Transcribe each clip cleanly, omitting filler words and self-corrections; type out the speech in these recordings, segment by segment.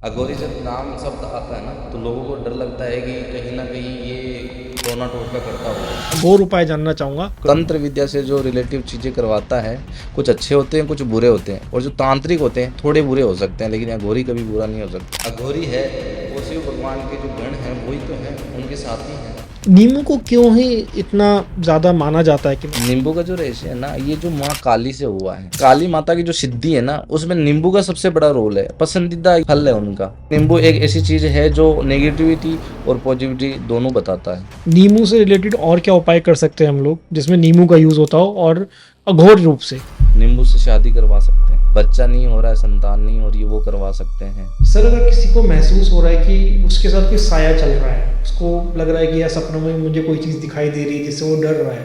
अघोरी जब नाम शब्द आता है ना तो लोगों को डर लगता है कि कहीं ना कहीं ये टोना टोटका करता होगा। और उपाय जानना चाहूँगा। तंत्र विद्या से जो रिलेटिव चीजें करवाता है, कुछ अच्छे होते हैं कुछ बुरे होते हैं, और जो तांत्रिक होते हैं थोड़े बुरे हो सकते हैं, लेकिन अघोरी कभी बुरा नहीं हो सकता। अघोरी है वो शिव भगवान के जो गण हैं वही तो हैं, उनके साथी हैं। नींबू को क्यों ही इतना ज़्यादा माना जाता है कि नींबू का जो रहस्य है ना, ये जो माँ काली से हुआ है, काली माता की जो सिद्धि है ना, उसमें नींबू का सबसे बड़ा रोल है, पसंदीदा फल है उनका। नींबू एक ऐसी चीज है जो नेगेटिविटी और पॉजिटिविटी दोनों बताता है। नींबू से रिलेटेड और क्या उपाय कर सकते हैं हम लोग जिसमें नींबू का यूज़ होता हो और अघोर रूप से? नींबू से शादी करवा सकते हैं, बच्चा नहीं हो रहा है, संतान नहीं हो रही है, वो करवा सकते हैं। सर, अगर किसी को महसूस हो रहा है कि उसके साथ कोई साया चल रहा है, उसको लग रहा है कि यार सपनों में मुझे कोई चीज़ दिखाई दे रही है जिससे वो डर रहा है,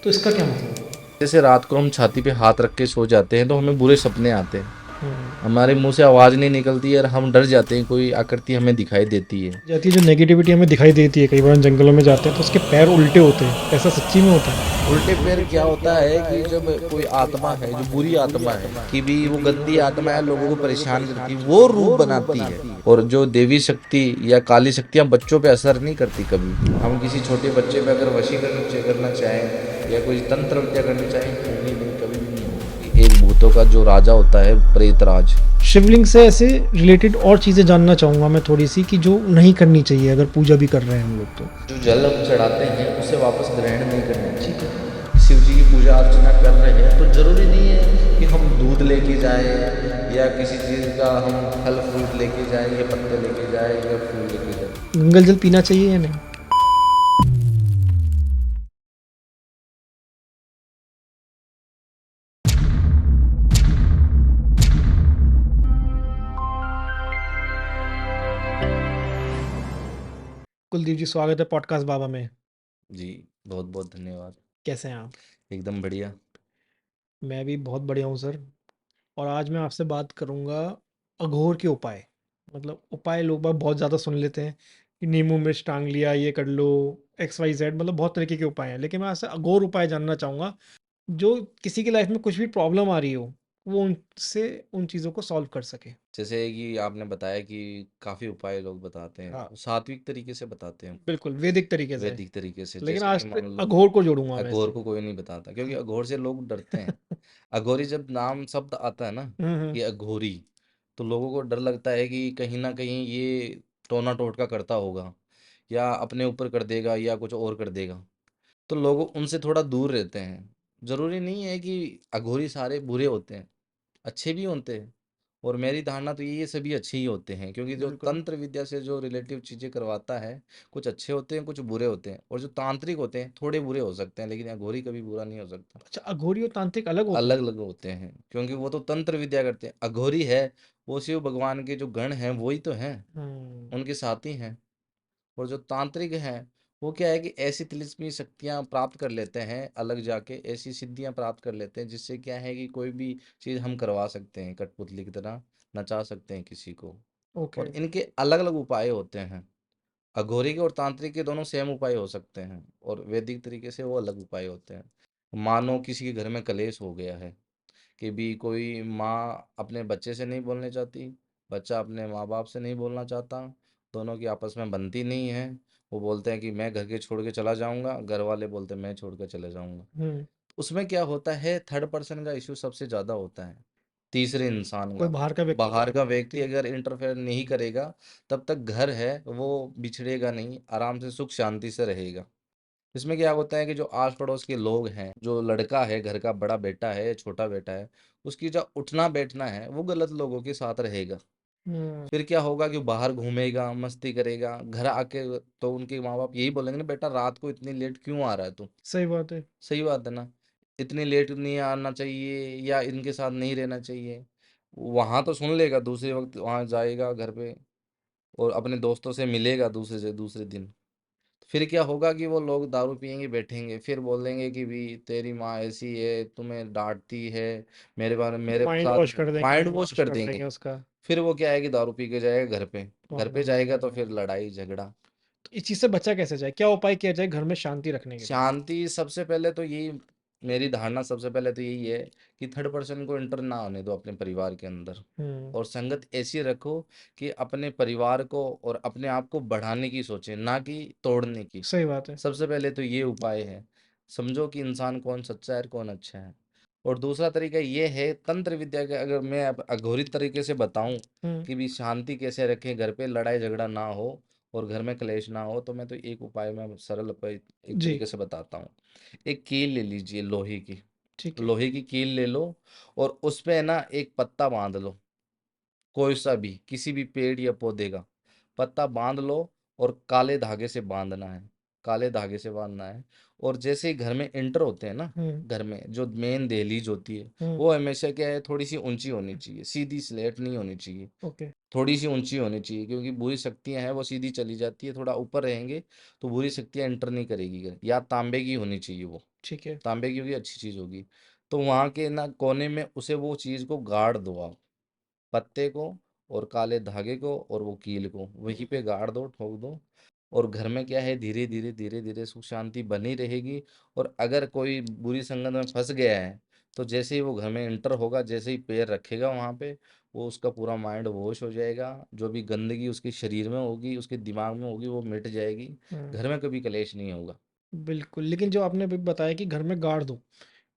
तो इसका क्या मतलब होगा? जैसे रात को हम छाती पे हाथ रख के सो जाते हैं तो हमें बुरे सपने आते हैं, हम्म। हमारे मुंह से आवाज नहीं निकलती है और हम डर जाते हैं, कोई आकृति हमें दिखाई देती है। जाती है जो नेगेटिविटी हमें दिखाई देती है, कई बार हम जंगलों में जाते हैं तो उसके पैर उल्टे होते हैं, ऐसा सच्ची में होता है? उल्टे पैर क्या होता है कि जब कोई आत्मा है जो बुरी आत्मा है, कि भी वो गंदी आत्मा है, लोगों को परेशान करती है, वो रूप बनाती है। और जो देवी शक्ति या काली शक्तियां बच्चों पे असर नहीं करती कभी। हम किसी छोटे बच्चे पे अगर वशीकरण करना चाहें या कोई तंत्र विद्या करनी चाहें, कभी नहीं, कभी भी नहीं होगी। एक भूतों का जो राजा होता है, प्रेतराज। शिवलिंग से ऐसे रिलेटेड और चीज़ें जानना चाहूँगा मैं थोड़ी सी, कि जो नहीं करनी चाहिए अगर पूजा भी कर रहे हैं हम लोग तो। जो जल हम चढ़ाते हैं उसे वापस ग्रहण नहीं करना चाहिए। शिव जी की पूजा अर्चना कर रहे हैं तो जरूरी नहीं है कि हम दूध लेके जाएं या किसी चीज़ का हम फल फ्रूट लेके जाएं या पत्ते लेके जाएं या फूल लेके जाएं। गंगा जल पीना चाहिए या नहीं? कुलदीप जी, स्वागत है पॉडकास्ट बाबा में। जी, बहुत बहुत धन्यवाद। कैसे हैं आप? एकदम बढ़िया। मैं भी बहुत बढ़िया हूँ सर। और आज मैं आपसे बात करूँगा अघोर के उपाय। मतलब उपाय लोग बाग बहुत ज़्यादा सुन लेते हैं कि नींबू मिर्च टांग लिया, ये कर लो, एक्स वाई जेड, मतलब बहुत तरीके के उपाय हैं, लेकिन मैं आपसे अघोर उपाय जानना चाहूँगा जो किसी की लाइफ में कुछ भी प्रॉब्लम आ रही हो, वो उनसे उन चीज़ों को सॉल्व कर सके। जैसे कि आपने बताया कि काफ़ी उपाय लोग बताते हैं, हाँ, वो सात्विक तरीके से बताते हैं, बिल्कुल वैदिक तरीके से। वैदिक तरीके से। लेकिन जैसे कि आज मान लो, अघोर को जोड़ूंगा मैं अघोर इससे। को कोई नहीं बताता क्योंकि हाँ। अघोर से लोग डरते हैं। अघोरी जब नाम शब्द आता है ना, हम्म। ये अघोरी, तो लोगों को डर लगता है कि कहीं ना कहीं ये टोना टोटका करता होगा या अपने ऊपर कर देगा या कुछ और कर देगा, तो लोग उनसे थोड़ा दूर रहते हैं। जरूरी नहीं है कि अघोरी सारे बुरे होते हैं, अच्छे भी होते हैं। और मेरी धारणा तो ये सभी अच्छे ही होते हैं, क्योंकि जो बिल्कुल। तंत्र विद्या से जो रिलेटिव चीजें करवाता है, कुछ अच्छे होते हैं कुछ बुरे होते हैं, और जो तांत्रिक होते हैं थोड़े बुरे हो सकते हैं, लेकिन अघोरी कभी बुरा नहीं हो सकता। अच्छा, अघोरी और तांत्रिक अलग होते अलग हैं? अलग होते हैं क्योंकि वो तो तंत्र विद्या करते हैं। अघोरी है वो शिव भगवान के जो गण हैं वही तो हैं, हम्म। उनके साथी हैं। और जो तांत्रिक हैं, वो क्या है कि ऐसी तिलिस्मी शक्तियां प्राप्त कर लेते हैं, अलग जाके ऐसी सिद्धियां प्राप्त कर लेते हैं जिससे क्या है कि कोई भी चीज़ हम करवा सकते हैं, कठपुतली की तरह नचा सकते हैं किसी को। ओके। और इनके अलग अलग उपाय होते हैं। अघोरी के और तांत्रिक के दोनों सेम उपाय हो सकते हैं, और वैदिक तरीके से वो अलग उपाय होते हैं। मानो किसी के घर में कलेश हो गया है, कि भी कोई माँ अपने बच्चे से नहीं बोलने चाहती, बच्चा अपने माँ बाप से नहीं बोलना चाहता, दोनों की आपस में बनती नहीं है। वो बोलते हैं कि मैं घर के छोड़ के चला जाऊंगा, घर वाले बोलते हैं मैं छोड़ कर चले जाऊंगा। हम्म। उसमें क्या होता है, थर्ड पर्सन का इशू सबसे ज़्यादा होता है, तीसरे इंसान कोई का। बाहर का बाहर का व्यक्ति व्यक्ति। अगर इंटरफेयर नहीं करेगा, तब तक घर है वो बिछड़ेगा नहीं, आराम से सुख शांति से रहेगा। इसमें क्या होता है कि जो आस पड़ोस के लोग हैं, जो लड़का है, घर का बड़ा बेटा है या छोटा बेटा है, उसकी जो उठना बैठना है वो गलत लोगों के साथ रहेगा। हम्म। फिर क्या होगा कि बाहर घूमेगा, मस्ती करेगा, घर आके तो उनके माँ बाप यही बोलेंगे ना, बेटा रात को इतनी लेट क्यों आ रहा है तू। सही बात है। सही बात है ना, इतनी लेट नहीं आना चाहिए या इनके साथ नहीं रहना चाहिए। वहां तो सुन लेगा, दूसरे वक्त वहां जाएगा घर पे और अपने दोस्तों से मिलेगा दूसरे से दूसरे दिन। फिर क्या होगा कि वो लोग दारू पियेंगे, बैठेंगे, फिर बोलेंगे कि भी तेरी माँ ऐसी है, तुम्हें डांटती है, मेरे बारे में मेरे माइंड साथ वॉश कर देंगे, माइंड मूड वॉश वॉश कर कर देंगे। देंगे उसका। फिर वो क्या है कि दारू पी के जाएगा घर पे, घर पे प्रॉब्लम। जाएगा तो फिर लड़ाई झगड़ा। तो इस चीज़ से बचा कैसे जाए? क्या उपाय किया जाए घर में शांति रखने के लिए? शांति सबसे पहले तो यही मेरी धारणा सबसे पहले तो यही है कि थर्ड पर्सन को एंटर ना होने दो अपने परिवार के अंदर। हुँ, और संगत ऐसी रखो कि अपने परिवार को और अपने आप को बढ़ाने की सोचें, ना कि तोड़ने की। सही बात है। सबसे पहले तो ये उपाय है। समझो कि इंसान कौन सच्चा है और कौन अच्छा है। और दूसरा तरीका ये है तंत्र विद्या का, अगर मैं अब अघोरित तरीके से बताऊं हुँ, कि भी शांति कैसे रखें, घर पे लड़ाई झगड़ा ना हो और घर में क्लेश ना हो, तो मैं तो एक उपाय मैं सरल उपाय एक जी, तरीके से बताता हूँ। एक कील ले लीजिए लोहे की। ठीक है। लोहे की कील ले लो और उस पे ना एक पत्ता बांध लो। कोई सा भी किसी भी पेड़ या पौधे का पत्ता बांध लो और काले धागे से बांधना है। काले धागे से बांधना है। और जैसे ही घर में एंटर होते हैं ना, हुँ, घर में जो मेन दहलीज होती है, हुँ, वो हमेशा क्या है, थोड़ी सी ऊंची होनी चाहिए, सीधी स्लेट नहीं होनी चाहिए। ओके, थोड़ी सी ऊंची होनी चाहिए, क्योंकि बुरी शक्तियां हैं वो सीधी चली जाती है, थोड़ा ऊपर रहेंगे तो बुरी शक्तियां एंटर नहीं करेगी घर। या तांबे की होनी चाहिए वो। ठीक है। तांबे की होगी, अच्छी चीज होगी। तो वहां के ना कोने में उसे वो चीज को गाड़ दो आप। पत्ते को और काले धागे को और वो कील को वहीं पे गाड़ दो, ठोक दो। और घर में क्या है, धीरे धीरे धीरे धीरे सुख शांति बनी रहेगी। और अगर कोई बुरी संगत में फंस गया है, तो जैसे ही वो घर में एंटर होगा, जैसे ही पैर रखेगा वहां पे, वो उसका पूरा माइंड वॉश हो जाएगा। जो भी गंदगी उसके शरीर में होगी, उसके दिमाग में होगी, वो मिट जाएगी। हुँ, घर में कभी कलेश नहीं होगा। बिल्कुल, लेकिन जो आपने अभी बताया कि घर में गाड़ दो,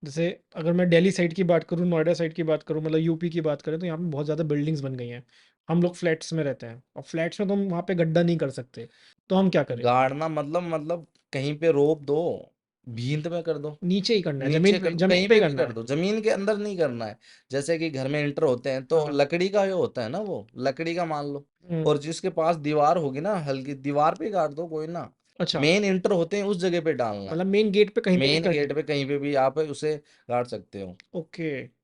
जैसे अगर मैं दिल्ली साइड की बात करूँ, नोएडा साइड की बात करूँ, मतलब यूपी की बात करें, तो यहाँ पे बहुत ज़्यादा बिल्डिंग्स बन गई हैं। हम लोग फ्लैट्स में रहते हैं और फ्लैट्स में तो हम वहाँ पे गड्ढा नहीं कर सकते, तो हम क्या करें? गाड़ना मतलब कहीं पे रोप दो, भींत में कर दो, नीचे ही करना है, नीचे कर दो, ज़मीन कहीं पे ही पे भी करना कर है। दो, जमीन के अंदर नहीं करना है। जैसे कि घर में एंटर होते हैं तो हाँ, लकड़ी का जो होता है ना, वो लकड़ी का मान लो। हुँ, और जिसके पास दीवार होगी ना, हल्की दीवार पे गाड़ दो, कोई ना। अच्छा, मेन एंटर होते हैं उस जगह पे डालना है। मतलब मेन गेट पे कहीं पे भी मेन कर गेट पे कहीं पे भी आप उसे गाड़ सकते हो। ओके,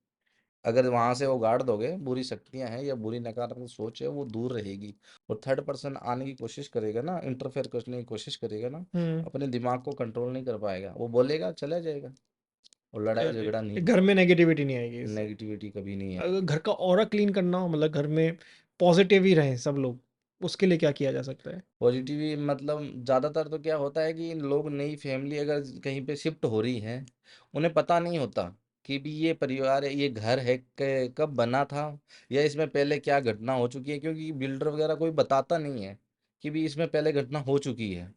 अगर वहां से वो गाड़ दोगे, बुरी शक्तियां हैं या बुरी नकारात्मक सोच है वो दूर रहेगी। और थर्ड पर्सन आने की कोशिश करेगा ना, इंटरफेयर करने की कोशिश करेगा ना, हुँ, अपने दिमाग को कंट्रोल नहीं कर पाएगा, वो बोलेगा चला जाएगा। और लड़ाई झगड़ा नहीं। घर में नेगेटिविटी नहीं आएगी इससे। नेगेटिविटी कभी नहीं अगर आएगी। घर का ऑरा क्लीन करना हो, मतलब घर में पॉजिटिव ही रहें सब लोग, उसके लिए क्या किया जा सकता है? पॉजिटिव मतलब ज़्यादातर तो क्या होता है कि लोग, नई फैमिली अगर कहीं पे शिफ्ट हो रही है, उन्हें पता नहीं होता कि भी ये परिवार है, ये घर है, कब बना था, या इसमें पहले क्या घटना हो चुकी है, क्योंकि बिल्डर वगैरह कोई बताता नहीं है कि भी इसमें पहले घटना हो चुकी है।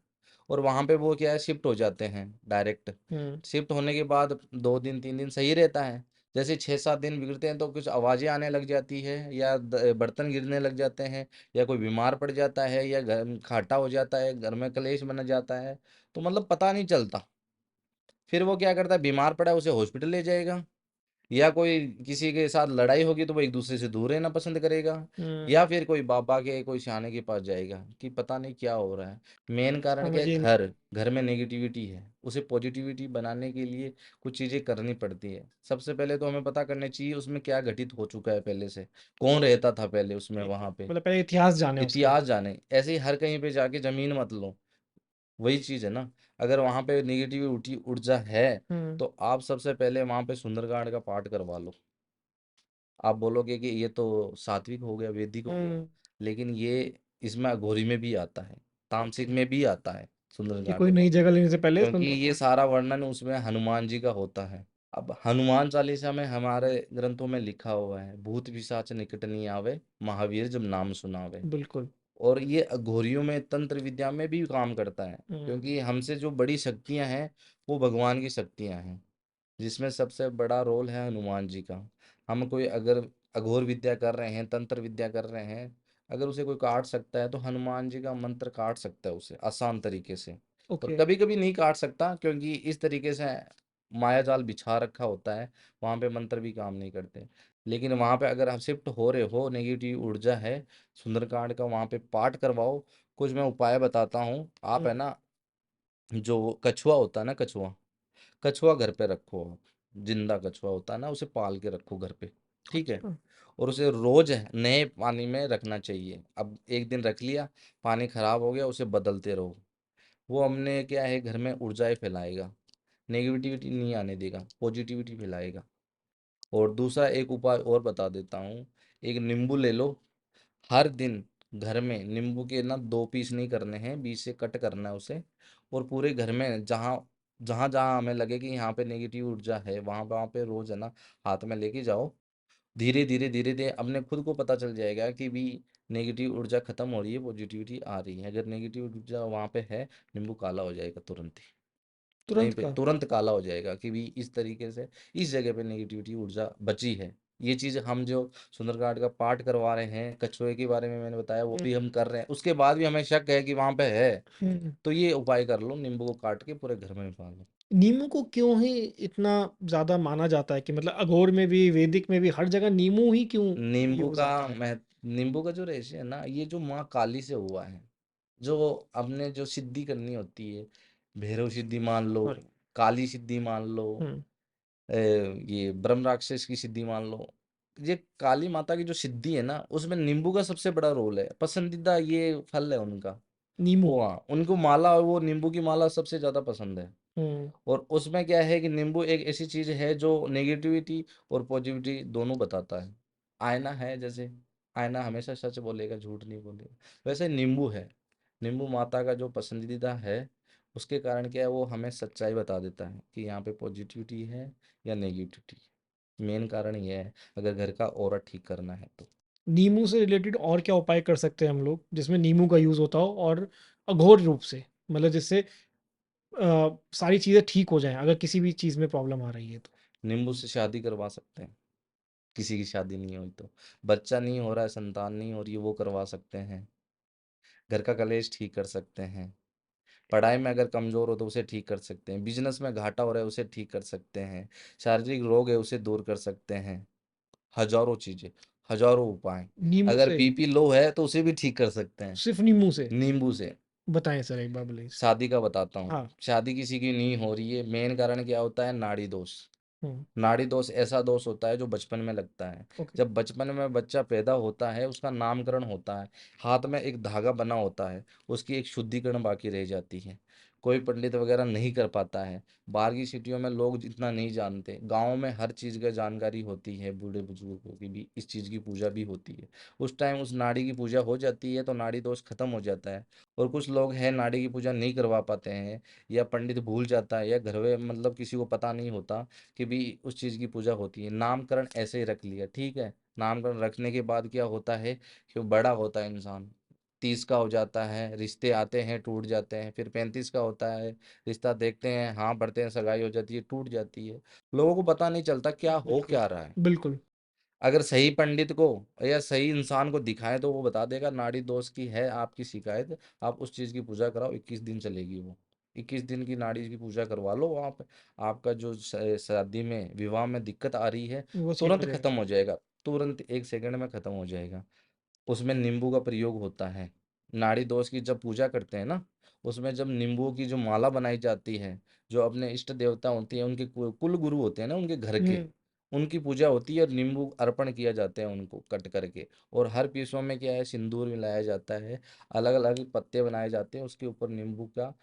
और वहाँ पे वो क्या है, शिफ्ट हो जाते हैं डायरेक्ट। हुँ, शिफ्ट होने के बाद 2 दिन 3 दिन सही रहता है। जैसे 6 7 दिन बिगड़ते हैं तो कुछ आवाज़ें आने लग जाती है, या बर्तन गिरने लग जाते हैं, या कोई बीमार पड़ जाता है, या घर में खाटा हो जाता है, घर में कलेश बन जाता है। तो मतलब पता नहीं चलता। फिर वो क्या करता है, बीमार पड़ा है उसे हॉस्पिटल ले जाएगा, या कोई किसी के साथ लड़ाई होगी तो वो एक दूसरे से दूर रहना पसंद करेगा, हुँ, या फिर कोई बाबा के कोई सियाने के पास जाएगा कि पता नहीं क्या हो रहा है। मेन कारण क्या है, समझिए घर घर में नेगेटिविटी है, उसे पॉजिटिविटी बनाने के लिए कुछ चीजें करनी पड़ती है। सबसे पहले तो हमें पता करना चाहिए उसमें क्या घटित हो चुका है पहले से, कौन रहता था पहले उसमें, ठीक है, वहां पे मतलब पहले इतिहास जानें उसका। इतिहास जाने। ऐसे ही हर कहीं पे जाके जमीन मत लो। वही चीज है ना, अगर वहां पे नेगेटिव ऊर्जा है, हुँ, तो आप सबसे पहले वहां पे सुंदरकांड का पाठ करवा लो। आप बोलोगे कि ये तो सात्विक हो गया, वैदिक हो गया, हुँ, लेकिन ये इसमें अघोरी में भी आता है, तामसिक ओके, में भी आता है कि सुंदरकांड कोई का। नई जगह लेने से पहले क्योंकि सुन ये सारा वर्णन उसमें हनुमान जी का होता है। अब हनुमान चालीसा में हमारे ग्रंथों में लिखा हुआ है, भूत पिशाच निकट नहीं आवे, महावीर जब नाम सुनावे। बिल्कुल, और ये अघोरियों में, तंत्र विद्या में भी काम करता है। हुँ, क्योंकि हमसे जो बड़ी शक्तियां हैं, वो भगवान की शक्तियां हैं, जिसमें सबसे बड़ा रोल है हनुमान जी का। हम कोई अगर अघोर विद्या कर रहे हैं, तंत्र विद्या कर रहे हैं, अगर उसे कोई काट सकता है तो हनुमान जी का मंत्र काट सकता है उसे आसान तरीके से। और ओके, कभी कभी नहीं काट सकता, क्योंकि इस तरीके से माया जाल बिछा रखा होता है, वहां पे मंत्र भी काम नहीं करते। लेकिन वहां पे अगर आप शिफ्ट हो रहे हो, नेगेटिव ऊर्जा है, सुंदरकांड का वहां पे पाठ करवाओ। कुछ मैं उपाय बताता हूँ, आप हुँ, है ना, जो कछुआ होता है ना, कछुआ, कछुआ घर पे रखो आप। जिंदा कछुआ होता है ना, उसे पाल के रखो घर पे। ठीक है। अच्छा, और उसे रोज नए पानी में रखना चाहिए। अब एक दिन रख लिया, पानी खराब हो गया, उसे बदलते रहो। वो हमने क्या है, घर में ऊर्जाएं फैलाएगा, नेगेटिविटी नहीं आने देगा, पॉजिटिविटी फैलाएगा। और दूसरा एक उपाय और बता देता हूँ। एक नींबू ले लो। हर दिन घर में नींबू के ना 2 पीस नहीं करने हैं, बीच से कट करना है उसे। और पूरे घर में जहाँ जहाँ जहाँ हमें लगे कि यहाँ पे नेगेटिव ऊर्जा है, वहाँ पे रोज है ना हाथ में लेके जाओ। धीरे धीरे धीरे धीरे अपने खुद को पता चल जाएगा कि भी नेगेटिव ऊर्जा खत्म हो रही है, पॉजिटिविटी आ रही है। अगर नेगेटिव ऊर्जा वहाँ पे है, नींबू काला हो जाएगा तुरंत ही। वहीं तुरंत पे का? तुरंत काला हो जाएगा कि भी इस तरीके से इस जगह पे नेगेटिविटी ऊर्जा बची है। ये चीज हम जो सुंदरकांड का पाठ करवा रहे हैं, कछुए के बारे में मैंने बताया, वो हम्म, भी हम कर रहे हैं, उसके बाद भी हमें शक है कि वहां पे है, हम्म। तो ये उपाय कर लो, नींबू को काट के पूरे घर में मिला लो। नींबू को क्यों ही इतना ज्यादा माना जाता है कि मतलब अघोर में भी, वैदिक में भी, हर जगह नींबू ही क्यों नींबू यूज का आता है? मैं नींबू का जो रहस्य है ना, ये जो माँ काली से हुआ है, जो हमने जो सिद्धि करनी होती है, भैरव सिद्धि मान लो, सॉरी। काली सिद्धि मान लो, हम्म। ये ब्रह्म राक्षस की सिद्धि मान लो, ये काली माता की जो सिद्धि है ना, उसमें नींबू का सबसे बड़ा रोल है। पसंदीदा ये फल है उनका। नींबू। वो हाँ, उनको माला, वो नींबू की माला सबसे ज्यादा पसंद है। हम्म। और उसमें क्या है कि नींबू एक ऐसी चीज है जो नेगेटिविटी और पॉजिटिविटी दोनों बताता है। आईना है जैसे, आईना हमेशा सच बोलेगा, झूठ नहीं बोलेगा, वैसे नींबू है। नींबू माता का जो पसंदीदा है, उसके कारण क्या है, वो हमें सच्चाई बता देता है कि यहाँ पे पॉजिटिविटी है या नेगेटिविटी। मेन कारण ये है, अगर घर का ऑरा ठीक करना है तो। नींबू से रिलेटेड और क्या उपाय कर सकते हैं हम लोग जिसमें नींबू का यूज होता हो और अघोर रूप से, मतलब जिससे सारी चीजें ठीक हो जाएं अगर किसी भी चीज में प्रॉब्लम आ रही है तो? नींबू से शादी करवा सकते हैं, किसी की शादी नहीं हुई तो, बच्चा नहीं हो रहा है, संतान नहीं हो रही है, वो करवा सकते हैं। घर का कलेश ठीक कर सकते हैं। पढ़ाई में अगर कमजोर हो तो उसे ठीक कर सकते हैं। बिजनेस में घाटा हो रहा है, उसे ठीक कर सकते हैं। शारीरिक रोग है, उसे दूर कर सकते हैं। हजारों चीजें, हजारों उपाय। नींबू अगर से? बीपी लो है तो उसे भी ठीक कर सकते हैं सिर्फ नींबू से? नींबू से। बताएं सर एक बार प्लीज। शादी का बताता हूँ। हाँ। शादी किसी की नहीं हो रही है, मेन कारण क्या होता है, नाड़ी दोष। हम्म। नाड़ी दोष ऐसा दोष होता है जो बचपन में लगता है। ओके। जब बचपन में बच्चा पैदा होता है, उसका नामकरण होता है, हाथ में एक धागा बना होता है, उसकी एक शुद्धिकरण बाकी रह जाती है। कोई पंडित वगैरह नहीं कर पाता है। बाहर की सिटियों में लोग इतना नहीं जानते, गाँव में हर चीज़ का जानकारी होती है, बूढ़े बुजुर्गों की भी इस चीज़ की पूजा भी होती है। उस टाइम उस नाड़ी की पूजा हो जाती है तो नाड़ी दोष खत्म हो जाता है। और कुछ लोग हैं नाड़ी की पूजा नहीं करवा पाते हैं, या पंडित भूल जाता है, या घर में मतलब किसी को पता नहीं होता कि भी उस चीज़ की पूजा होती है। नामकरण ऐसे ही रख लिया, ठीक है। नामकरण रखने के बाद क्या होता है कि वो बड़ा होता है इंसान, 30 का हो जाता है, रिश्ते आते हैं टूट जाते हैं, फिर 35 का होता है, रिश्ता देखते हैं, हाँ बढ़ते हैं, सगाई हो जाती है, टूट जाती है। लोगों को पता नहीं चलता क्या हो बिल्कुल। क्या रहा है। बिल्कुल। अगर सही पंडित को या सही इंसान को दिखाएं तो वो बता देगा नाड़ी दोष की है आपकी शिकायत, आप उस चीज़ की पूजा कराओ, 21 दिन चलेगी वो। 21 दिन की नाड़ी की पूजा करवा लो आप, आपका जो शादी में विवाह में दिक्कत आ रही है, वो सही हो तुरंत जाएगा। खत्म हो जाएगा। तुरंत 1 सेकंड में खत्म हो जाएगा। उसमें नींबू का प्रयोग होता है। नाड़ी दोष की जब पूजा करते हैं ना, उसमें जब नींबू की जो माला बनाई जाती है, जो अपने इष्ट देवता होती हैं, उनके कुल गुरु होते हैं ना उनके घर के, हम्म। उनकी पूजा होती है और नींबू अर्पण किया जाता है उनको कट करके। और हर पीसों में क्या है, सिंदूर मिलाया जाता है, अलग अलग पत्ते बनाए जाते हैं, उसके ऊपर नींबू का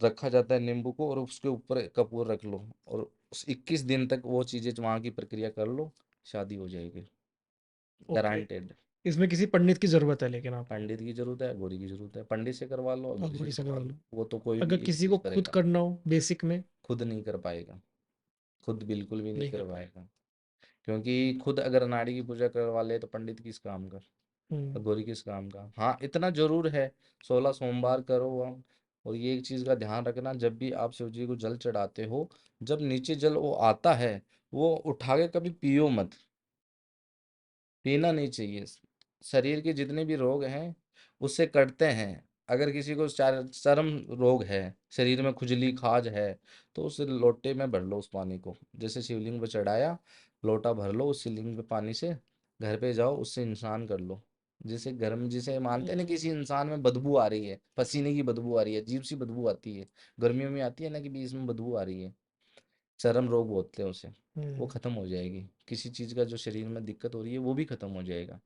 रखा जाता है नींबू को, और उसके ऊपर कपूर रख लो, और 21 दिन तक वो चीज़ें वहाँ की प्रक्रिया कर लो, शादी हो जाएगी, ओके। गारंटेड। इसमें किसी पंडित की जरूरत है लेकिन आपको? पंडित की जरूरत है, गोरी की जरूरत है, पंडित से करवा लो, और गोरी से थोड़ी सा करवा करवा लो, लो। वो तो कोई अगर भी एक किसी को चीज खुद करेगा। करना हो बेसिक में? खुद नहीं कर पाएगा, खुद बिल्कुल भी नहीं नहीं कर कर पाएगा। पाएगा। क्योंकि खुद अगर नाड़ी की पूजा करवा ले तो पंडित किस काम का, हम्म। और गोरी किस काम का। हाँ इतना जरूर है, 16 सोमवार करो वहाँ। और ये एक चीज का ध्यान रखना, जब भी आप शिव जी को जल चढ़ाते हो, जब नीचे जल वो आता है, वो उठा के कभी पियो मत, पीना नहीं चाहिए। शरीर के जितने भी रोग हैं उससे कटते हैं। अगर किसी को चर्म रोग है, शरीर में खुजली खाज है, तो उस लोटे में भर लो उस पानी को, जैसे शिवलिंग पे चढ़ाया, लोटा भर लो उस शिवलिंग पे पानी से, घर पे जाओ उससे स्नान कर लो। जैसे गर्म, जिसे मानते हैं ना किसी इंसान में बदबू आ रही है, पसीने की बदबू आ रही है, अजीब सी बदबू आती है, गर्मियों में आती है ना कि भी इसमें बदबू आ रही है, चर्म रोग बोलते हैं उसे, वो हम्म। खत्म हो जाएगी। किसी चीज़ का जो शरीर में दिक्कत हो रही है वो भी खत्म हो जाएगा।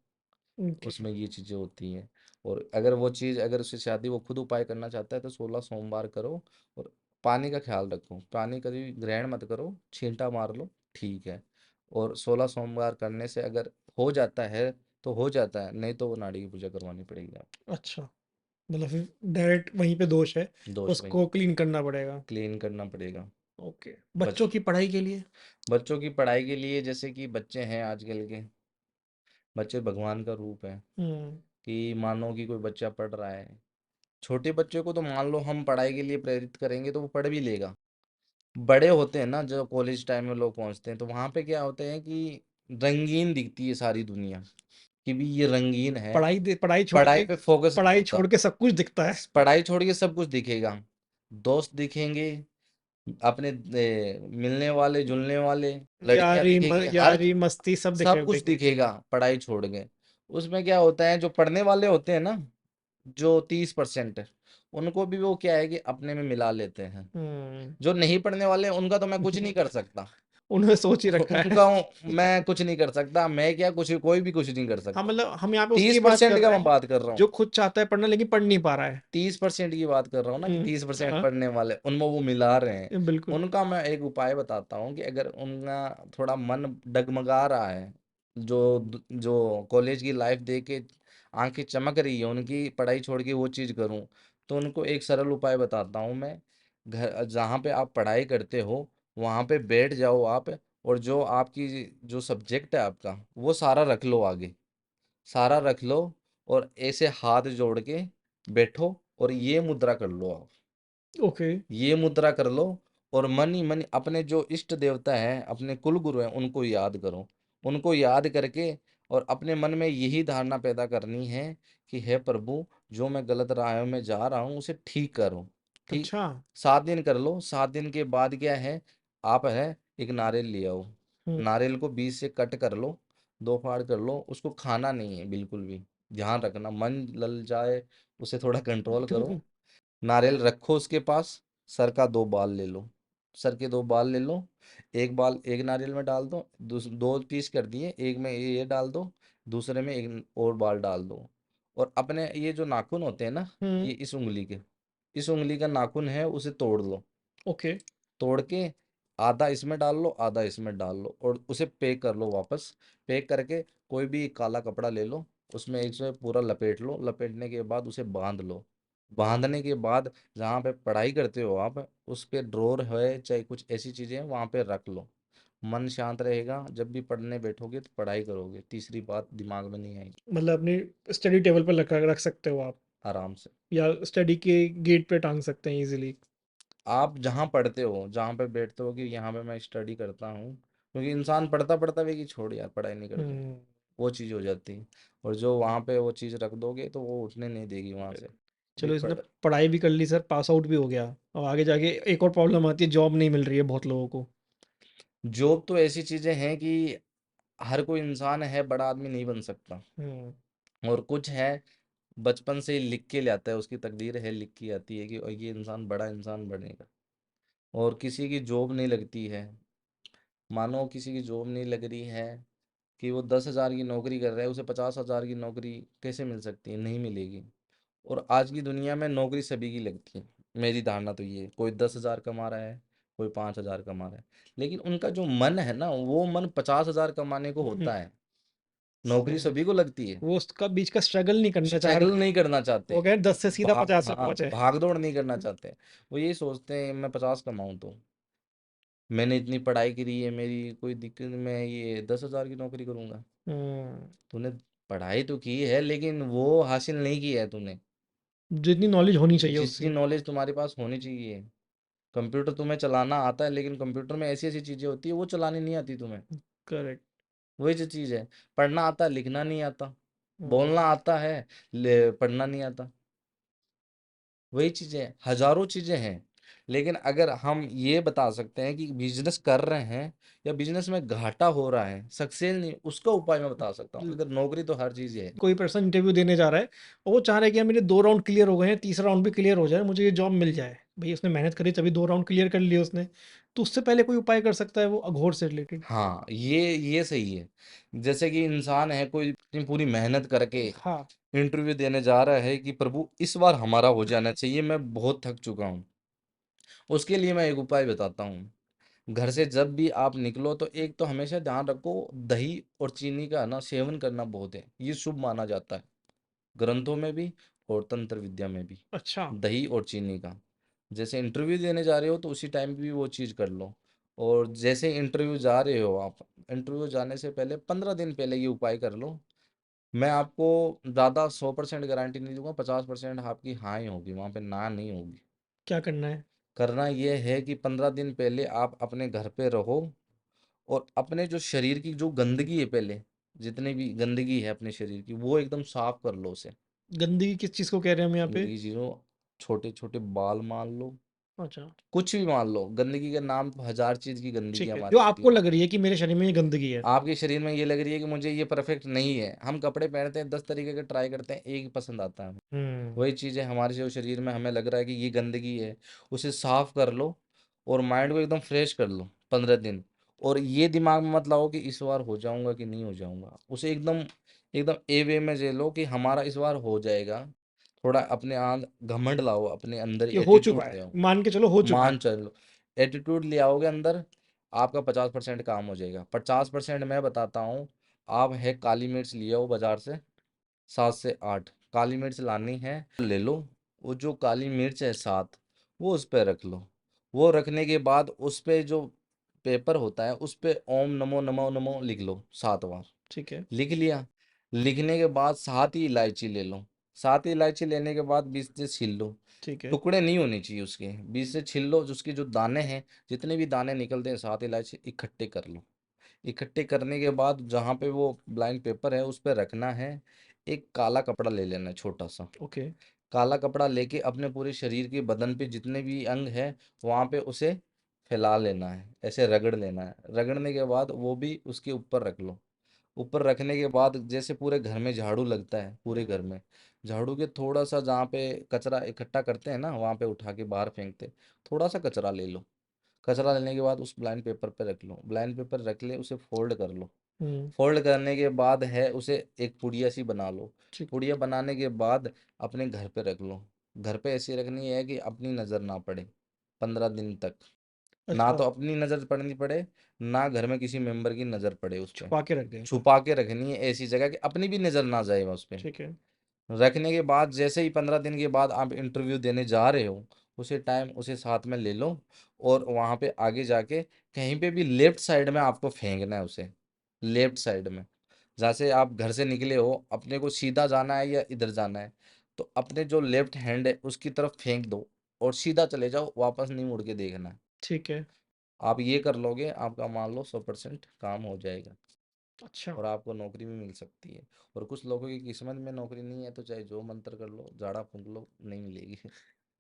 ओके। उसमें ये चीज़ें होती हैं। और अगर वो चीज़, अगर उससे शादी वो खुद उपाय करना चाहता है तो 16 सोमवार करो। और पानी का ख्याल रखो, पानी कभी ग्रहण मत करो, छींटा मार लो, ठीक है। और 16 सोमवार करने से अगर हो जाता है तो हो जाता है, नहीं तो वो नाड़ी की पूजा करवानी पड़ेगी आपको। अच्छा। मतलब फिर डायरेक्ट वहीं पे दोष है, दोष वही उसको क्लीन करना पड़ेगा। क्लीन करना पड़ेगा। ओके। बच बच्चों की पढ़ाई के लिए? बच्चों की पढ़ाई के लिए, जैसे कि बच्चे हैं आजकल के, बच्चे भगवान का रूप है। हम्म। कि मानो कि कोई बच्चा पढ़ रहा है, छोटे बच्चे को तो मान लो हम पढ़ाई के लिए प्रेरित करेंगे तो वो पढ़ भी लेगा। बड़े होते हैं ना, जो कॉलेज टाइम में लोग पहुंचते हैं, तो वहां पे क्या होते हैं कि रंगीन दिखती है सारी दुनिया, कि भी ये रंगीन है। पढ़ाई पे फोकस नहीं पढ़ाई होता। छोड़ के सब कुछ दिखता है। पढ़ाई छोड़ के सब कुछ दिखेगा। दोस्त दिखेंगे, अपने मिलने वाले जुलने वाले, लड़कियां दिखेंगी, हर यारी मस्ती सब सब कुछ दिखेगा। दिखेगा पढ़ाई छोड़ के। उसमें क्या होता है, जो पढ़ने वाले होते हैं ना, जो 30% है, उनको भी वो क्या है कि अपने में मिला लेते हैं। हम्म। जो नहीं पढ़ने वाले उनका तो मैं कुछ नहीं कर सकता। उन्होंने सोच ही रखा है। उनका मैं कुछ नहीं कर सकता, मैं क्या, कुछ कोई भी कुछ नहीं कर हाँ, सकता। मतलब हम यहाँ पे उसकी तीस बात कर परसेंट का रहे मैं हैं बात कर रहा हूँ। जो खुद चाहता है पढ़ना लेकिन पढ़ नहीं पा रहा है। 30% की बात कर रहा हूँ ना, कि 30% हाँ, पढ़ने वाले उनमें वो मिला रहे हैं। बिल्कुल। उनका मैं एक उपाय बताता हूँ, कि अगर उनका थोड़ा मन डगमगा रहा है, जो कॉलेज की लाइफ देख के आंखें चमक रही है उनकी, पढ़ाई छोड़ के वो चीज़ करूँ, तो उनको एक सरल उपाय बताता हूँ मैं। घर जहाँ पे आप पढ़ाई करते हो, वहाँ पे बैठ जाओ आप, और जो आपकी जो सब्जेक्ट है आपका, वो सारा रख लो आगे, सारा रख लो, और ऐसे हाथ जोड़ के बैठो, और ये मुद्रा कर लो आप। ओके। ये मुद्रा कर लो, और मन ही मन अपने जो इष्ट देवता है, अपने कुल गुरु हैं, उनको याद करो। उनको याद करके, और अपने मन में यही धारणा पैदा करनी है कि हे प्रभु, जो मैं गलत राह में जा रहा हूँ उसे ठीक करो। ठीक। अच्छा। 7 दिन कर लो। 7 दिन के बाद क्या है, आप है एक नारियल ले आओ। हम्म। नारियल को बीच से कट कर लो, दो फाड़ कर लो, उसको खाना नहीं है बिल्कुल भी। ध्यान रखना, मन लल जाए, उसे थोड़ा कंट्रोल करो। नारियल रखो उसके पास, सर का 2 बाल ले लो। सर के 2 बाल ले लो। एक बाल एक नारियल में डाल दो, 2 पीस कर दिए, एक में ये डाल दो, दूसरे में एक और बाल डाल दो। और अपने ये जो नाखून होते हैं ना, हम्म। ये इस उंगली का नाखून है, उसे तोड़ लो। ओके। तोड़ के आधा इसमें डाल लो, आधा इसमें डाल लो, और उसे पैक कर लो वापस। पैक करके कोई भी काला कपड़ा ले लो, उसमें एक से पूरा लपेट लो। लपेटने के बाद उसे बांध लो। बांधने के बाद जहाँ पे पढ़ाई करते हो आप, उस पे ड्रॉर है चाहे कुछ ऐसी चीजें हैं, वहाँ पे रख लो। मन शांत रहेगा, जब भी पढ़ने बैठोगे तो पढ़ाई करोगे, तीसरी बात दिमाग में नहीं आएगी। मतलब अपनी स्टडी टेबल पर रख सकते हो आप, आराम से। या स्टडी के गेट पे टांग सकते हैं इजीली। आप जहाँ पढ़ते हो, जहाँ पे बैठते हो, कि यहाँ पे मैं स्टडी करता हूँ, क्योंकि इंसान पढ़ता पढ़ता भी कि छोड़ यार पढ़ाई नहीं करता, हम्म। वो चीज़ हो जाती है। और जो वहाँ पे वो चीज़ रख दोगे तो वो उठने नहीं देगी वहाँ से। भी चलो, इसने पढ़ पढ़ाई भी कर ली सर, पास आउट भी हो गया। अब आगे जाके एक और प्रॉब्लम आती है, जॉब नहीं मिल रही है बहुत लोगों को। जॉब तो ऐसी चीज़ें हैं कि हर कोई इंसान है, बड़ा आदमी नहीं बन सकता। हम्म। और कुछ है, बचपन से ही लिख के ले आता है, उसकी तकदीर है, लिख के आती है कि और ये इंसान बड़ा इंसान बनेगा। और किसी की जॉब नहीं लगती है, मानो किसी की जॉब नहीं लग रही है, कि वो 10,000 की नौकरी कर रहा है, उसे 50,000 की नौकरी कैसे मिल सकती है, नहीं मिलेगी। और आज की दुनिया में नौकरी सभी की लगती है। मेरी धारणा तो ये है, कोई 10,000 कमा रहा है, कोई 5,000 कमा रहा है, लेकिन उनका जो मन है ना, वो मन 50,000 कमाने को हम्म। होता है। नौकरी हम्म। सभी को लगती है। वो उसका बीच का स्ट्रगल नहीं करना चाह स्ट्रगल रहे। नहीं करना वो चाहते। कह रहे 10 से सीधा 50 पे हाँ, पहुंचे। भाग दौड़ नहीं करना चाहते। वो यही सोचते हैं मैं 50 कमाऊं तो मैंने इतनी पढ़ाई करी है, मेरी कोई दिक्कत, मैं ये 10,000 की नौकरी करूंगा। हम्म। तूने पढ़ाई तो की है, लेकिन वो हासिल नहीं की है तूने। जितनी नॉलेज होनी चाहिए जितनी उससे। नॉलेज तुम्हारे पास होनी चाहिए। कंप्यूटर तुम्हें चलाना आता है, लेकिन कंप्यूटर में ऐसी ऐसी चीजें होती है वो चलानी नहीं आती तुम्हें। करेक्ट। वही जो चीज है। पढ़ना आता है, लिखना नहीं आता। हम्म। बोलना आता है, पढ़ना नहीं आता। वही चीजें, हजारों चीजें हैं। लेकिन अगर हम ये बता सकते हैं कि बिजनेस कर रहे हैं, या बिजनेस में घाटा हो रहा है, सक्सेस नहीं, उसका उपाय मैं बता सकता हूँ। अगर नौकरी तो हर चीज है। कोई पर्सन इंटरव्यू देने जा रहा है और वो चाह रहा है कि यार मेरे 2 राउंड क्लियर हो गए हैं, तीसरा राउंड भी क्लियर हो जाए, मुझे ये जॉब मिल जाए। भाई उसने मेहनत करी तभी 2 राउंड क्लियर कर लिए उसने। तो उससे पहले कोई उपाय कर सकता है वो अघोर से रिलेटेड? हाँ, ये सही है। जैसे कि इंसान है, कोई इतनी पूरी मेहनत करके हाँ। इंटरव्यू देने जा रहा है, कि प्रभु इस बार हमारा हो जाना चाहिए, मैं बहुत थक चुका हूँ। उसके लिए मैं एक उपाय बताता हूँ। घर से जब भी आप निकलो, तो एक तो हमेशा ध्यान रखो, दही और चीनी का ना सेवन करना बहुत है, ये शुभ माना जाता है ग्रंथों में भी, और तंत्र विद्या में भी, अच्छा। दही और चीनी का। जैसे इंटरव्यू देने जा रहे हो तो उसी टाइम पे भी वो चीज़ कर लो। और जैसे इंटरव्यू जा रहे हो आप, इंटरव्यू जाने से पहले 15 दिन पहले ये उपाय कर लो। मैं आपको ज़्यादा 100% गारंटी नहीं दूंगा, 50% आपकी हाँ ही होगी, वहाँ पे ना नहीं होगी। क्या करना है? करना ये है कि 15 दिन पहले आप अपने घर पे रहो, और अपने जो शरीर की जो गंदगी है, पहले जितनी भी गंदगी है अपने शरीर की, वो एकदम साफ कर लो उसे। गंदगी किस चीज़ को कह रहे हैं हम यहाँ पे? गंदगी चीज़ों, छोटे छोटे बाल मान लो, अच्छा। कुछ भी मान लो। गंदगी के नाम तो हजार चीज की गंदगी ठीक है, हमारे जो शरीर आपको में। लग रही है कि मेरे शरीर में ये गंदगी है। आपके शरीर में ये लग रही है कि मुझे ये परफेक्ट नहीं है, हम कपड़े पहनते हैं 10 तरीके के ट्राई करते हैं, एक ही पसंद आता है हमें। हम्म। वही चीज़ है हमारे जो शरीर में, हमें लग रहा है कि ये गंदगी है, उसे साफ कर लो और माइंड को एकदम फ्रेश कर लो 15 दिन। और ये दिमाग में मत लाओ कि इस बार हो जाऊंगा कि नहीं हो जाऊंगा, उसे एकदम एकदम ए वे में जे लो कि हमारा इस बार हो जाएगा। थोड़ा अपने आंद घमंड लाओ, अपने अंदर कि हो एटीट्यूड चुका है, ले आओ। मान के चलो हो चुका है। मान चलो, एटीट्यूड ले आओगे अंदर, आपका 50% काम हो जाएगा। 50% मैं बताता हूँ। आप है काली मिर्च ले आओ बाजार से, 7 से 8 काली मिर्च लानी है, ले लो। वो जो काली मिर्च है 7, वो उस पे रख लो। वो रखने के बाद उस पे जो पेपर होता है उस पे ओम नमो नमो नमो लिख लो 7 बार। ठीक है। लिख लिया। लिखने के बाद 7 ही इलायची ले लो। 7 इलायची लेने के बाद बीच से छील लो। ठीक है। टुकड़े नहीं होने चाहिए उसके, बीच से छील लो। उसके जो दाने हैं, जितने भी दाने निकलते हैं, 7 इलायची इकट्ठे कर लो। इकट्ठे करने के बाद जहाँ पे वो ब्लाइंक पेपर है उस पे रखना है। एक काला कपड़ा ले लेना है, छोटा सा। ओके। काला कपड़ा लेके अपने पूरे शरीर के बदन पे जितने भी अंग है वहाँ पे उसे फैला लेना है, ऐसे रगड़ लेना है। रगड़ने के बाद वो भी उसके ऊपर रख लो। ऊपर रखने के बाद जैसे पूरे घर में झाड़ू लगता है, पूरे घर में झाड़ू के थोड़ा सा जहाँ पे कचरा इकट्ठा करते हैं ना, वहाँ पे उठा के बाहर फेंकते, थोड़ा सा कचरा ले लो। कचरा लेने के बाद उस ब्लाइंड पेपर पे रख लो। ब्लाइंड पेपर रख ले, उसे फोल्ड कर लो। हम्म। फोल्ड करने के बाद है उसे एक पुड़िया सी बना लो। ठीक। पुड़िया बनाने के बाद अपने घर पे रख लो। घर पे ऐसी रखनी है कि अपनी नज़र ना पड़े 15 दिन तक। ना अच्छा। तो अपनी नज़र पड़नी पड़े, ना घर में किसी मेंबर की नज़र पड़े उस पे। छुपा के रख दें। छुपा के रखनी है ऐसी जगह कि अपनी भी नज़र ना जाए उस पे। ठीक है। रखने के बाद जैसे ही 15 दिन के बाद आप इंटरव्यू देने जा रहे हो, उसे टाइम उसे साथ में ले लो। और वहाँ पे आगे जाके कहीं पे भी लेफ्ट साइड में आपको फेंकना है उसे। लेफ्ट साइड में, जहाँ से आप घर से निकले हो, अपने को सीधा जाना है या इधर जाना है, तो अपने जो लेफ्ट हैंड है उसकी तरफ फेंक दो और सीधा चले जाओ, वापस नहीं मुड़ के देखना है। ठीक है। आप ये कर लोगे, आपका मान लो 100% काम हो जाएगा अच्छा। और आपको नौकरी भी मिल सकती है। और कुछ लोगों की किस्मत में नौकरी नहीं है तो चाहे जो मंत्र कर लो, झाड़ा फूंक लो, नहीं मिलेगी।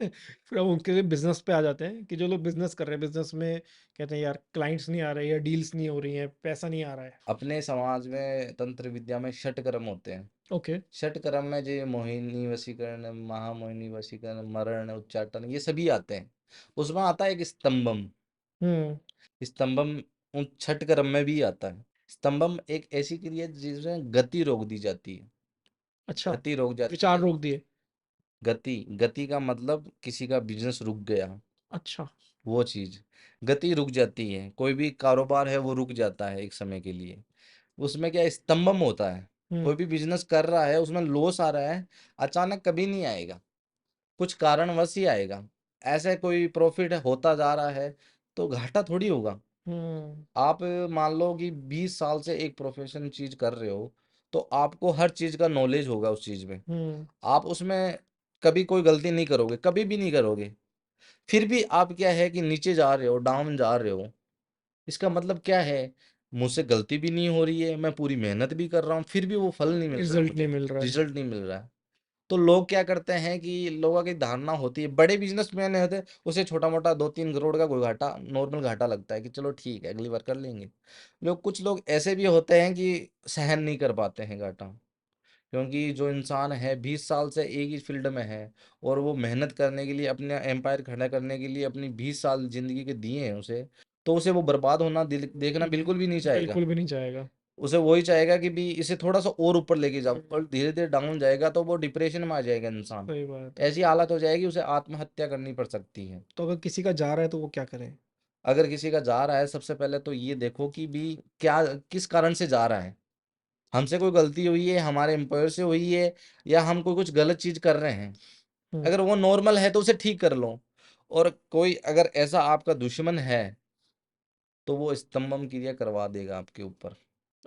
फिर हम उनके लिए बिजनेस पे आ जाते हैं कि जो लोग बिजनेस कर रहे हैं, बिजनेस में कहते हैं यार क्लाइंट्स नहीं आ रहे या डील्स नहीं हो रही हैं, पैसा नहीं आ रहा है। अपने समाज में तंत्र विद्या में षट कर्म होते हैं। ओके। षट कर्म में जो ये मोहिनी वशीकरण, महामोहिनी वशीकरण, मरण, उच्चाटन, ये सभी आते हैं। उसमें आता है एक स्तंभम। हम्म। स्तंभम उन छठ कर्म में भी आता है। स्तंभम एक ऐसी क्रिया है जिसमें गति रोक दी जाती है। अच्छा। गति रोक जाती विचार है। रोक दिए। गति, गति का मतलब किसी का बिजनेस रुक गया, अच्छा। वो चीज। गति रुक जाती है, कोई भी कारोबार है वो रुक जाता है एक समय के लिए। उसमें क्या स्तंभम होता है। हम्म। कोई भी बिजनेस कर रहा है, उसमें लॉस आ रहा है, अचानक कभी नहीं आएगा, कुछ कारणवश ही आएगा। ऐसे कोई प्रॉफिट होता जा रहा है तो घाटा थोड़ी होगा। हम्म। आप मान लो कि 20 साल से एक प्रोफेशन चीज कर रहे हो, तो आपको हर चीज का नॉलेज होगा उस चीज में। हम्म। आप उसमें कभी कोई गलती नहीं करोगे, कभी भी नहीं करोगे। फिर भी आप क्या है कि नीचे जा रहे हो, डाउन जा रहे हो। इसका मतलब क्या है? मुझसे गलती भी नहीं हो रही है, मैं पूरी मेहनत भी कर रहा हूँ, फिर भी वो फल नहीं मिल रहा है रिजल्ट नहीं मुझे। मिल रहा है। रिजल्ट नहीं मिल रहा है। तो लोग क्या करते हैं कि लोगों की धारणा होती है, बड़े बिजनेसमैन होते हैं, उसे छोटा मोटा 2-3 करोड़ का कोई घाटा, नॉर्मल घाटा लगता है कि चलो ठीक है अगली बार कर लेंगे। लोग, कुछ लोग ऐसे भी होते हैं कि सहन नहीं कर पाते हैं घाटा। क्योंकि जो इंसान है 20 साल से एक ही फील्ड में है, और वो मेहनत करने के लिए, अपने एम्पायर खड़ा करने के लिए अपनी 20 साल जिंदगी के दिए हैं उसे, तो उसे वो बर्बाद होना देखना बिल्कुल भी नहीं चाहेगा। बिल्कुल भी नहीं चाहेगा। उसे वही चाहेगा कि भी इसे थोड़ा सा और ऊपर लेके जाओ, हम्म। और धीरे धीरे डाउन जाएगा तो वो डिप्रेशन में आ जाएगा इंसान। सही बात है। ऐसी हालत हो जाएगी उसे आत्महत्या करनी पड़ सकती है। तो अगर किसी का जा रहा है तो वो क्या करे? अगर किसी का जा रहा है, सबसे पहले तो ये देखो कि भी क्या, किस कारण से जा रहा है। हमसे कोई गलती हुई है, हमारे एम्प्लॉयर से हुई है, या हम कोई कुछ गलत चीज कर रहे हैं, हम्म। अगर वो नॉर्मल है तो उसे ठीक कर लो। और कोई अगर ऐसा आपका दुश्मन है, तो वो स्तंभम क्रिया करवा देगा आपके ऊपर।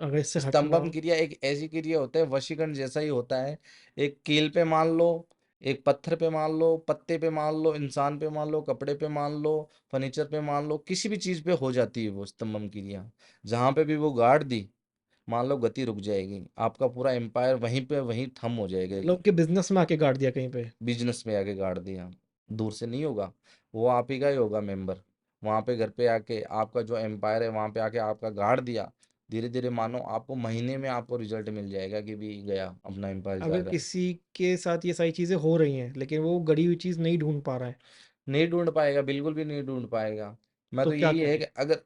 अगर इससे हटना स्तंभम हो। क्रिया एक ऐसी क्रिया होता है, वशीकरण जैसा ही होता है। एक कील पे मान लो, एक पत्थर पे मान लो, पत्ते पे मान लो, इंसान पे मान लो, कपड़े पे मान लो, फर्नीचर पे मान लो, किसी भी चीज पे हो जाती है वो स्तंभम क्रिया। जहां पे भी वो गाड़ दी, मान लो गति रुक जाएगी, आपका पूरा एम्पायर वहीं पे वहीं थम हो जाएगा। मतलब कि बिजनेस में आके गाड़ दिया कहीं पे। बिजनेस में आके गाड़ दिया, दूर से नहीं होगा, वो आप ही का ही होगा मेंबर। वहां पे घर पे आके आपका जो एम्पायर है वहां पे आके आपका गाड़ दिया, धीरे धीरे मानो आपको महीने में आपको रिजल्ट मिल जाएगा कि भी गया, अपना एम्पायर जा अगर रहा है। किसी के साथ ये सारी चीजें हो रही हैं लेकिन वो गड़ी हुई चीज नहीं ढूंढ पा रहा है, नहीं ढूंढ पाएगा, बिल्कुल भी नहीं ढूंढ पाएगा। मैं तो तो क्या यही है करे? कि अगर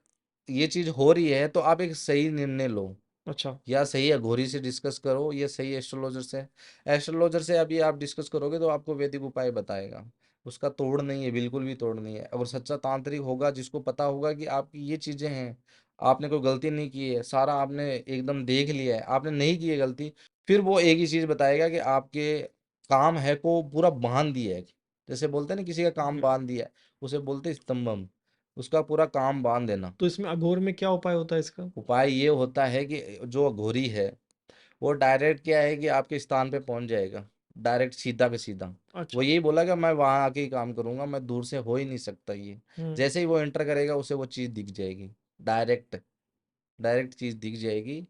ये चीज हो रही है तो आप एक सही निर्णय लो, अच्छा। या सही अघोरी से डिस्कस करो, या सही एस्ट्रोलॉजर से। एस्ट्रोलॉजर से अभी आप डिस्कस करोगे तो आपको वैदिक उपाय बताएगा, उसका तोड़ नहीं है, बिल्कुल भी तोड़ नहीं है। अगर सच्चा तांत्रिक होगा, जिसको पता होगा कि आपकी ये चीजें हैं, आपने कोई गलती नहीं की है, सारा आपने एकदम देख लिया है, आपने नहीं की है गलती, फिर वो एक ही चीज बताएगा कि आपके काम है को पूरा बांध दिया है। जैसे बोलते हैं ना, किसी का काम हम्म। बांध दिया है, उसे बोलते हैं स्तंभम, उसका पूरा काम बांध देना। तो इसमें अघोर में क्या उपाय होता है इसका? उपाय ये होता है कि जो अघोरी है, वो डायरेक्ट क्या है कि आपके स्थान पे पहुंच जाएगा, डायरेक्ट सीधा के सीधा। वो अच्छा। यही बोला कि मैं वहां आके ही काम करूंगा, मैं दूर से हो ही नहीं सकता ये। हम्म। जैसे ही वो एंटर करेगा, उसे वो चीज दिख जाएगी, डायरेक्ट, डायरेक्ट चीज दिख जाएगी।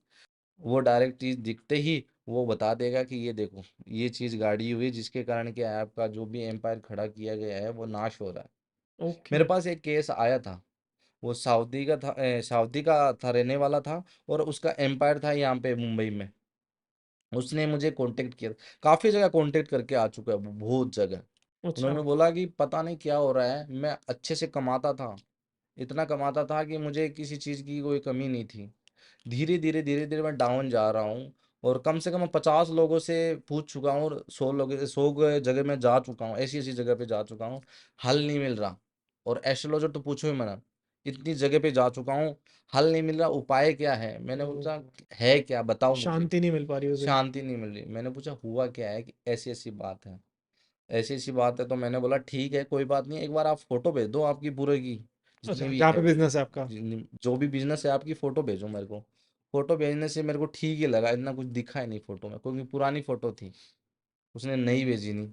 वो डायरेक्ट चीज दिखते ही वो बता देगा कि ये देखो, ये चीज गाड़ी हुई, जिसके कारण क्या है, आपका जो भी एम्पायर खड़ा किया गया है वो नाश हो रहा है। ओके। मेरे पास एक केस आया था, वो सऊदी का था, सऊदी का था, रहने वाला था, और उसका एम्पायर था यहाँ पे मुंबई में। उसने मुझे कांटेक्ट किया, काफ़ी जगह कांटेक्ट करके आ चुका है वो, बहुत जगह। अच्छा। उन्होंने बोला कि पता नहीं क्या हो रहा है, मैं अच्छे से कमाता था, इतना कमाता था कि मुझे किसी चीज़ की कोई कमी नहीं थी। धीरे धीरे मैं डाउन जा रहा हूँ, और कम से कम मैं 50 लोगों से पूछ चुका हूँ, और 100 जगह में जा चुका हूँ, ऐसी ऐसी जगह पे जा चुका हूँ, हल नहीं मिल रहा। और एस्ट्रोलॉजर तो पूछो ही मना, इतनी जगह पे जा चुका हूँ, हल नहीं मिल रहा, उपाय क्या है? मैंने हम्म। पूछा, है क्या, बताओ मुझे। शांति नहीं मिल पा रही उसे। शांति नहीं मिल रही। मैंने पूछा हुआ क्या है, कि ऐसी ऐसी बात है, ऐसी ऐसी बात है। तो मैंने बोला ठीक है, कोई बात नहीं, एक बार आप फोटो भेज दो आपकी पूरे की, जितनी अच्छा, भी जहाँ है, पे बिजनेस है आपका। जो भी बिजनेस है आपकी, फोटो भेजो मेरे को। फोटो भेजने से मेरे को ठीक ही लगा, इतना कुछ दिखा ही नहीं फोटो में, क्योंकि पुरानी फोटो थी, उसने नई भेजी नहीं।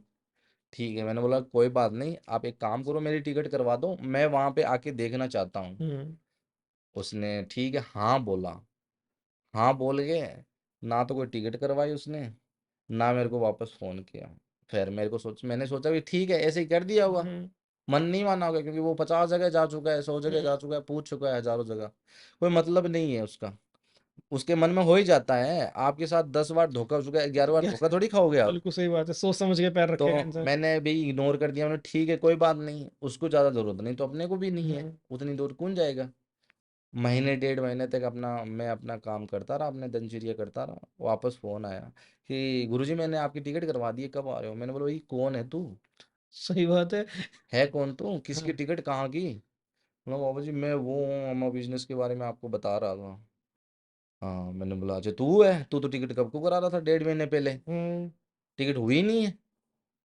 ठीक है, मैंने बोला कोई बात नहीं, आप एक काम करो, मेरी टिकट करवा दो, मैं वहां पे आके देखना चाहता हूँ। हम्म। उसने ठीक है हाँ बोला, हाँ बोल गए, ना तो कोई टिकट करवाई उसने, ना मेरे को वापस फ़ोन किया। फिर मेरे को मैंने सोचा कि ठीक है, ऐसे ही कर दिया होगा, हम्म। मन नहीं माना होगा, क्योंकि वो 50 जगह जा चुका है, 100 जगह हम्म। जा चुका है, पूछ चुका है हज़ारों जगह, कोई मतलब नहीं है उसका। उसके मन में हो ही जाता है, आपके साथ 10 बार धोखा हो चुका है, 11 बार क्या? धोखा थोड़ी खाओगे आप। बिल्कुल सही बात है, सोच समझ के पैर तो रखेगा इंसान। मैंने भी इग्नोर कर दिया, मैंने ठीक है कोई बात नहीं, उसको ज़्यादा ज़रूरत नहीं तो अपने को भी नहीं है, हम्म। उतनी दूर कौन जाएगा। महीने 1.5 महीने तक मैं अपना काम करता रहा, अपने दिनचर्या करता रहा। वापस फ़ोन आया कि गुरुजी मैंने आपकी टिकट करवा दी है, कब आ रहे हो? मैंने बोला भाई कौन है तू, सही बात है। है कौन तू, किसकी हाँ। टिकट कहाँ की? बोला बाबा जी मैं वो हूँ, हम बिजनेस के बारे में आपको बता रहा था। हाँ, मैंने बोला अच्छा तू है, तू तो टिकट कब को करा रहा था, 1.5 महीने पहले, हम्म। टिकट हुई नहीं है,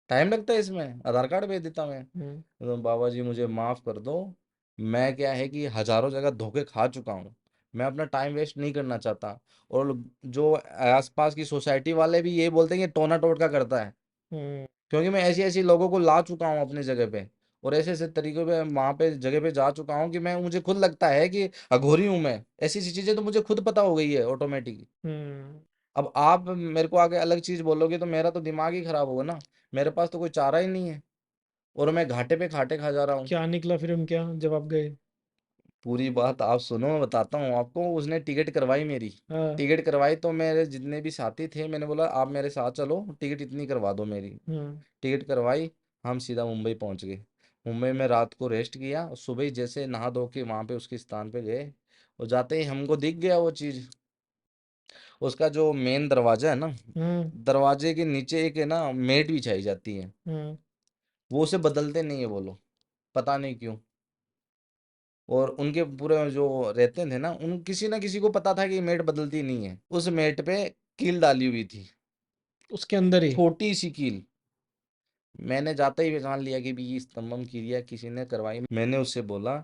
टाइम लगता है इसमें, आधार कार्ड भेज देता मैं। हम्म। तो बाबा जी मुझे माफ़ कर दो, मैं क्या है कि हज़ारों जगह धोखे खा चुका हूँ, मैं अपना टाइम वेस्ट नहीं करना चाहता। और जो आसपास की सोसाइटी वाले भी ये बोलते हैं कि टोना टोटका करता है, हम्म। क्योंकि मैं ऐसी ऐसी लोगों को ला चुका हूँ अपनी जगह पे, और ऐसे ऐसे तरीकों पे वहाँ पे जगह पे जा चुका हूँ कि मैं, मुझे खुद लगता है कि अघोरी हूँ मैं, ऐसी ऐसी चीज़ें तो मुझे खुद पता हो गई है ऑटोमेटिक। हम्म। अब आप मेरे को आगे अलग चीज़ बोलोगे तो मेरा तो दिमाग ही खराब होगा ना, मेरे पास तो कोई चारा ही नहीं है, और मैं घाटे पे घाटे खा जा रहा हूँ। क्या निकला फिर उनके यहाँ जब आप गए? पूरी बात आप सुनो, मैं बताता हूँ आपको। उसने टिकट करवाई मेरी, हाँ। टिकट करवाई तो मेरे जितने भी साथी थे, मैंने बोला आप मेरे साथ चलो, टिकट इतनी करवा दो मेरी। हम्म। टिकट करवाई, हम सीधा मुंबई पहुंच गए। मुंबई में रात को रेस्ट किया, और सुबह ही जैसे नहा धो के वहां पे उसके स्थान पे गए, और जाते ही हमको दिख गया वो चीज। उसका जो मेन दरवाजा है ना, हम्म। दरवाजे के नीचे एक है ना मेट बिछाई जाती है, हम्म। वो उसे बदलते नहीं है, बोलो पता नहीं क्यों। और उनके पूरे जो रहते थे ना, उन किसी ना किसी को पता था कि मेट बदलती नहीं है। उस मेट पे कील डाली हुई थी, उसके अंदर ही। छोटी सी कील। मैंने जाते ही पहचान लिया कि भी ये स्तंभम क्रिया किसी ने करवाई। मैंने उससे बोला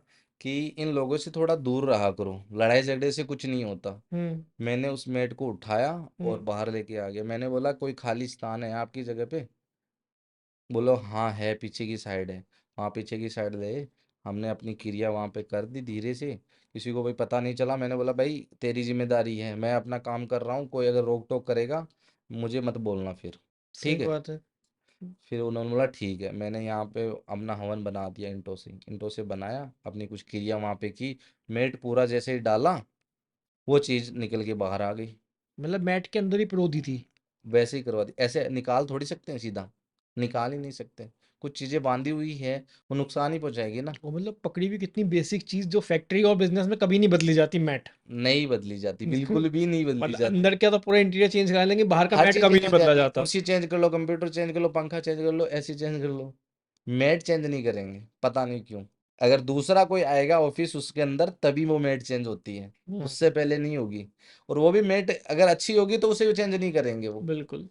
कि इन लोगों से थोड़ा दूर रहा करो, लड़ाई झगड़े से कुछ नहीं होता। हम्म। मैंने उस मेट को उठाया और हम्म। बाहर लेके आ गया। मैंने बोला कोई खाली स्थान है आपकी जगह पे? बोलो हाँ है, पीछे की साइड है। वहाँ पीछे की साइड गए, हमने अपनी क्रिया वहाँ पे कर दी धीरे से, किसी को कोई पता नहीं चला। मैंने बोला भाई तेरी जिम्मेदारी है, मैं अपना काम कर रहा हूँ, कोई अगर रोक टोक करेगा मुझे मत बोलना फिर, सही ठीक है? बात है। फिर उन्होंने बोला ठीक है। मैंने यहाँ पे अपना हवन बना दिया, ईंटों से बनाया, अपनी कुछ क्रिया वहाँ पे की। मेट पूरा जैसे ही डाला, वो चीज़ निकल के बाहर आ गई। मतलब मैट के अंदर ही पिरो दी थी। वैसे ही करवा दी। ऐसे निकाल थोड़ी सकते हैं सीधा, निकाल ही नहीं सकते। कुछ चीज़ें बांधी हुई है, वो नुकसान ही पहुंचाएगी ना। वो मतलब पकड़ी हुई कितनी बेसिक चीज जो फैक्ट्री और बिजनेस में कभी नहीं बदली जाती, मैट। नहीं बदली जाती, बिल्कुल भी नहीं बदली मतलब जाती। अंदर क्या तो पूरा इंटीरियर चेंज करा लेंगे, बाहर का हर मैट चीज़ कभी चेंज नहीं हो बदला जाती है, जाता। कुर्सी चेंज कर लो, कंप्यूटर चेंज कर लो, पंखा चेंज कर लो, एसी चेंज कर लो, मेट चेंज नहीं करेंगे, पता नहीं क्यों। अगर दूसरा कोई आएगा ऑफिस उसके अंदर तभी वो मेट चेंज होती है, हम्म। उससे पहले नहीं होगी। और वो भी मेट अगर अच्छी होगी तो उसे भी चेंज नहीं करेंगे वो, बिल्कुल।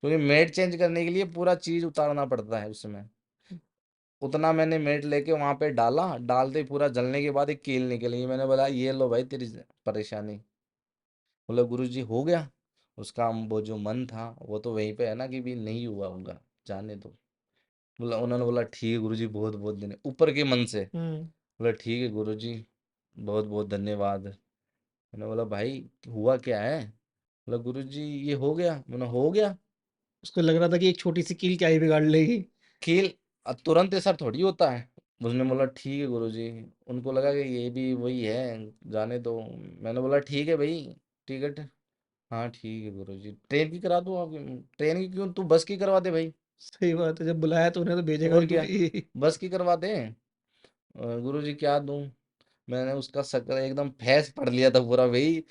क्योंकि मेट चेंज करने के लिए पूरा चीज़ उतारना पड़ता है उसमें। उतना मैंने मेट लेके वहां पे डाला, डालते ही पूरा जलने के बाद एक कील निकली। मैंने बोला ये लो भाई तेरी परेशानी। बोला गुरु जी हो गया। उसका वो जो मन था वो तो वहीं पे है ना कि भी नहीं हुआ होगा, जाने दो। बोला, उन्होंने बोला ठीक है गुरु जी, बहुत बहुत धन्य ऊपर के मन से। हम्म। बोला ठीक है गुरु जी, बहुत बहुत धन्यवाद। मैंने बोला भाई हुआ क्या है? बोला गुरु जी ये हो गया। मैंने हो गया उसको लग रहा था कि एक छोटी सी कील क्या ही बिगाड़ लेगी। कील, तुरंत ऐसा थोड़ी होता है। उसने बोला ठीक है गुरु जी। उनको लगा कि ये भी वही है, जाने दो। मैंने बोला ठीक है भाई, टिकट। हाँ ठीक है गुरु जी, ट्रेन की करा दूँ आप? ट्रेन की क्यों, तू बस की करवा दे भाई। सही बात है, जब बुलाया तो उन्हें तो भेजेगा और तू क्या, ही। बस की करवा दे। गुरु जी क्या दूँ? मैंने उसका शक्ल एकदम फैस पढ़ लिया था पूरा भाई,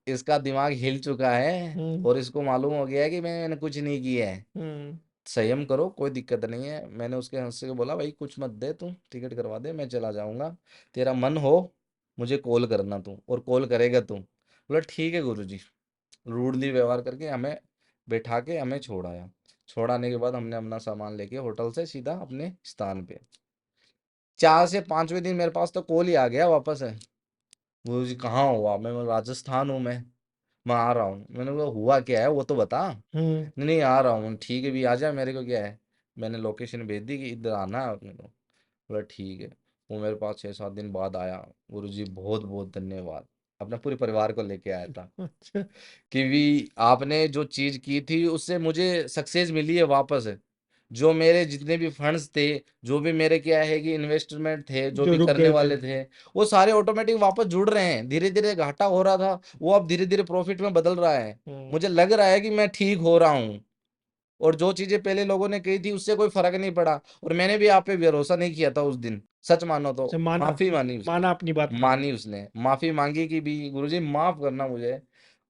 इसका दिमाग हिल चुका है हम्म। और इसको मालूम हो गया है कि मैंने कुछ नहीं किया है। हम्म। संयम करो, कोई दिक्कत नहीं है। मैंने उसके हंस के बोला भाई कुछ मत दे, तू टिकट करवा दे, मैं चला जाऊंगा। तेरा मन हो मुझे कॉल करना तू, और कॉल करेगा तू। बोला ठीक है गुरुजी। रूडली व्यवहार करके हमें बैठा के हमें छोड़ाया। छोड़ाने के बाद हमने अपना सामान लेके होटल से सीधा अपने स्थान पे। 4 से 5वें दिन मेरे पास तो कॉल ही आ गया वापस है। गुरुजी कहाँ हुआ? मैं बोला, राजस्थान हूँ मैं आ रहा हूँ। मैंने बोला हुआ क्या है वो तो बता। हम्म। नहीं नहीं आ रहा हूँ, ठीक है भी आ जा, मेरे को क्या है। मैंने लोकेशन भेज दी कि इधर आना है अपने को। बोला ठीक है। वो मेरे पास 6-7 दिन बाद आया। गुरुजी बहुत बहुत धन्यवाद। अपने पूरे परिवार को लेके आया था अच्छा। कि भी आपने जो चीज़ की थी उससे मुझे सक्सेस मिली है वापस है। जो मेरे जितने भी फंड्स थे, जो भी मेरे क्या है कि इन्वेस्टमेंट थे, जो जो भी रुक करने गए थे। वाले थे, वो सारे ऑटोमेटिक वापस जुड़ रहे हैं। धीरे धीरे घाटा हो रहा था, वो अब धीरे धीरे प्रॉफिट में बदल रहा है। हम्म। मुझे लग रहा है कि मैं ठीक हो रहा हूँ। और जो चीजें पहले लोगों ने कही थी उससे कोई फर्क नहीं पड़ा। और मैंने भी आप पे भरोसा नहीं किया था उस दिन, सच मानो तो। अच्छा, माना। माफी मानी उसने, माना अपनी बात को। मानी उसने, माफी मांगी कि भी गुरुजी माफ करना मुझे,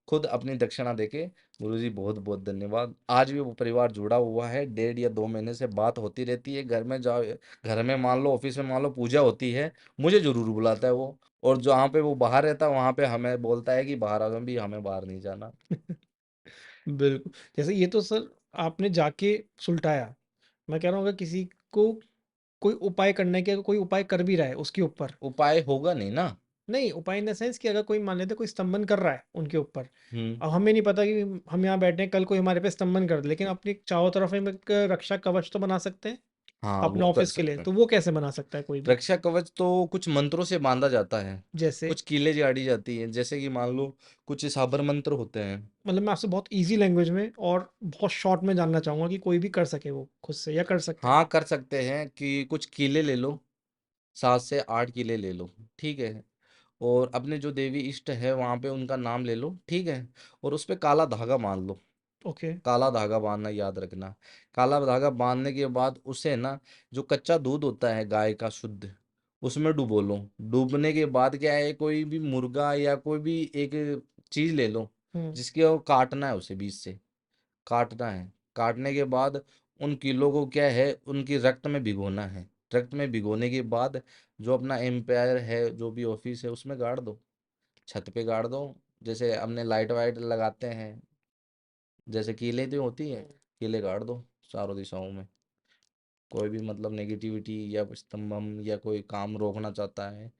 खुद अपनी दक्षिणा देके। गुरुजी बहुत बहुत धन्यवाद। आज भी वो परिवार जुड़ा हुआ है, 1.5 या 2 महीने से बात होती रहती है। घर में जाओ, घर में मान लो, ऑफिस में मान लो पूजा होती है, मुझे जरूर बुलाता है वो। और जहाँ पे वो बाहर रहता है वहां पे हमें बोलता है कि बाहर आ जाओ, भी हमें बाहर नहीं जाना। बिल्कुल। जैसे ये तो सर आपने जाके सुलटाया। मैं कह रहा हूँ अगर किसी को कोई उपाय करने के, कोई उपाय कर भी रहा है उसके ऊपर। उपाय होगा नहीं ना। नहीं, उपाय इन द सेंस कि अगर कोई मान लेते कोई स्तंभन कर रहा है उनके ऊपर। हम्म। अब हमें नहीं पता कि हम यहाँ बैठे हैं, कल कोई हमारे पे स्तंभन कर दे, लेकिन अपनी चारों तरफ हम एक रक्षा कवच तो बना सकते हैं हाँ अपने वो कर ऑफिस के लिए। सकते हैं। तो वो कैसे बना सकता है कोई भी? रक्षा कवच तो कुछ मंत्रों से बांधा जाता है, जैसे? कुछ कीलें गाड़ी जाती हैं, जैसे कि मान लो कुछ साबर मंत्र होते हैं। मतलब मैं आपसे बहुत इजी लैंग्वेज में और बहुत शॉर्ट में जानना चाहूंगा कि कोई भी कर सके वो खुद से, या कर सकता है? हाँ कर सकते हैं कि कुछ कीले ले लो, 7 से 8 कीले ले लो, ठीक है। और अपने जो देवी इष्ट है वहां पे उनका नाम ले लो, ठीक है। और उस पे काला धागा बांध लो। ओके। काला धागा बांधना याद रखना। काला धागा बांधने के बाद उसे ना, जो कच्चा दूध होता है गाय का शुद्ध, उसमें डुबो लो। डूबने के बाद क्या है, कोई भी मुर्गा या कोई भी एक चीज ले लो, हम्म। जिसके वो काटना है, उसे बीच से काटना है। काटने के बाद उन कीलों को क्या है, उनकी रक्त में भिगोना है। रक्त में भिगोने के बाद जो अपना एम्पायर है, जो भी ऑफिस है, उसमें गाड़ दो, छत पे गाड़ दो। जैसे हमने लाइट वाइट लगाते हैं, जैसे कीले तो होती है, कीले गाड़ दो चारों दिशाओं में। कोई भी मतलब नेगेटिविटी या स्तंभम या कोई काम रोकना चाहता है,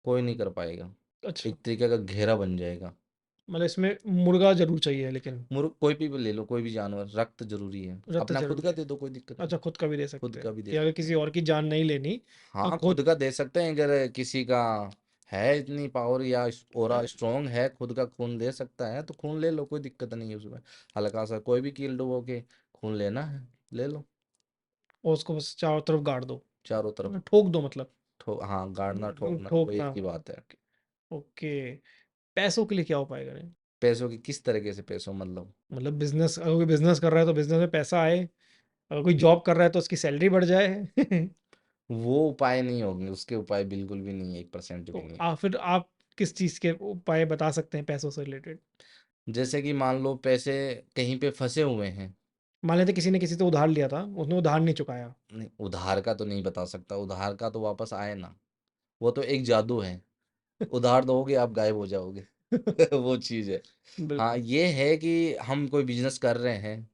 कोई नहीं कर पाएगा। अच्छा, एक तरीके का घेरा बन जाएगा। मतलब इसमें मुर्गा ज़रूर चाहिए लेकिन, मुर्ग कोई भी ले लो, कोई भी जानवर, रक्त जरूरी है। रक्त अपना खुद ज़रूरी का है। दे दो, कोई दिक्कत अच्छा, नहीं। खुद का भी दे खुद सकते का हैं भी दे कि अगर सकते किसी हैं। और की जान नहीं लेनी, हाँ, खुद खुद। का दे सकते हैं, अगर किसी का है इतनी पावर या ओरा स्ट्रांग है, खुद का खून दे सकता है, तो खून ले लो, कोई दिक्कत नहीं है उसमें। हल्का सा कोई भी कील डुबो के खून लेना है, ले लो। और उसको बस चारों तरफ गाड़ दो, चारों तरफ। ठोक दो मतलब। हाँ, गाड़ना ठोकना वो ठोकना। एक ही बात है। ओके। पैसों के लिए क्या उपाय करें? पैसों की किस तरीके से, पैसों मतलब? मतलब बिजनेस, अगर कोई बिजनेस कर रहा है तो बिजनेस में पैसा आए, अगर कोई जॉब कर रहा है तो उसकी सैलरी बढ़ जाए। वो उपाय नहीं होंगे, उसके उपाय बिल्कुल भी नहीं है, 1% भी तो नहीं है। फिर आप किस चीज़ के उपाय बता सकते हैं पैसों से रिलेटेड? जैसे कि मान लो पैसे कहीं पे फंसे हुए हैं। मान लेते किसी ने किसी से उधार लिया था, उसने उधार नहीं चुकाया। नहीं, उधार का तो नहीं बता सकता, उधार का तो वापस आए ना, वो तो एक जादू है। उधार दोगे आप गायब हो जाओगे। वो चीज़ है। हाँ, बिल्कुल। ये है कि हम कोई बिजनेस कर रहे हैं,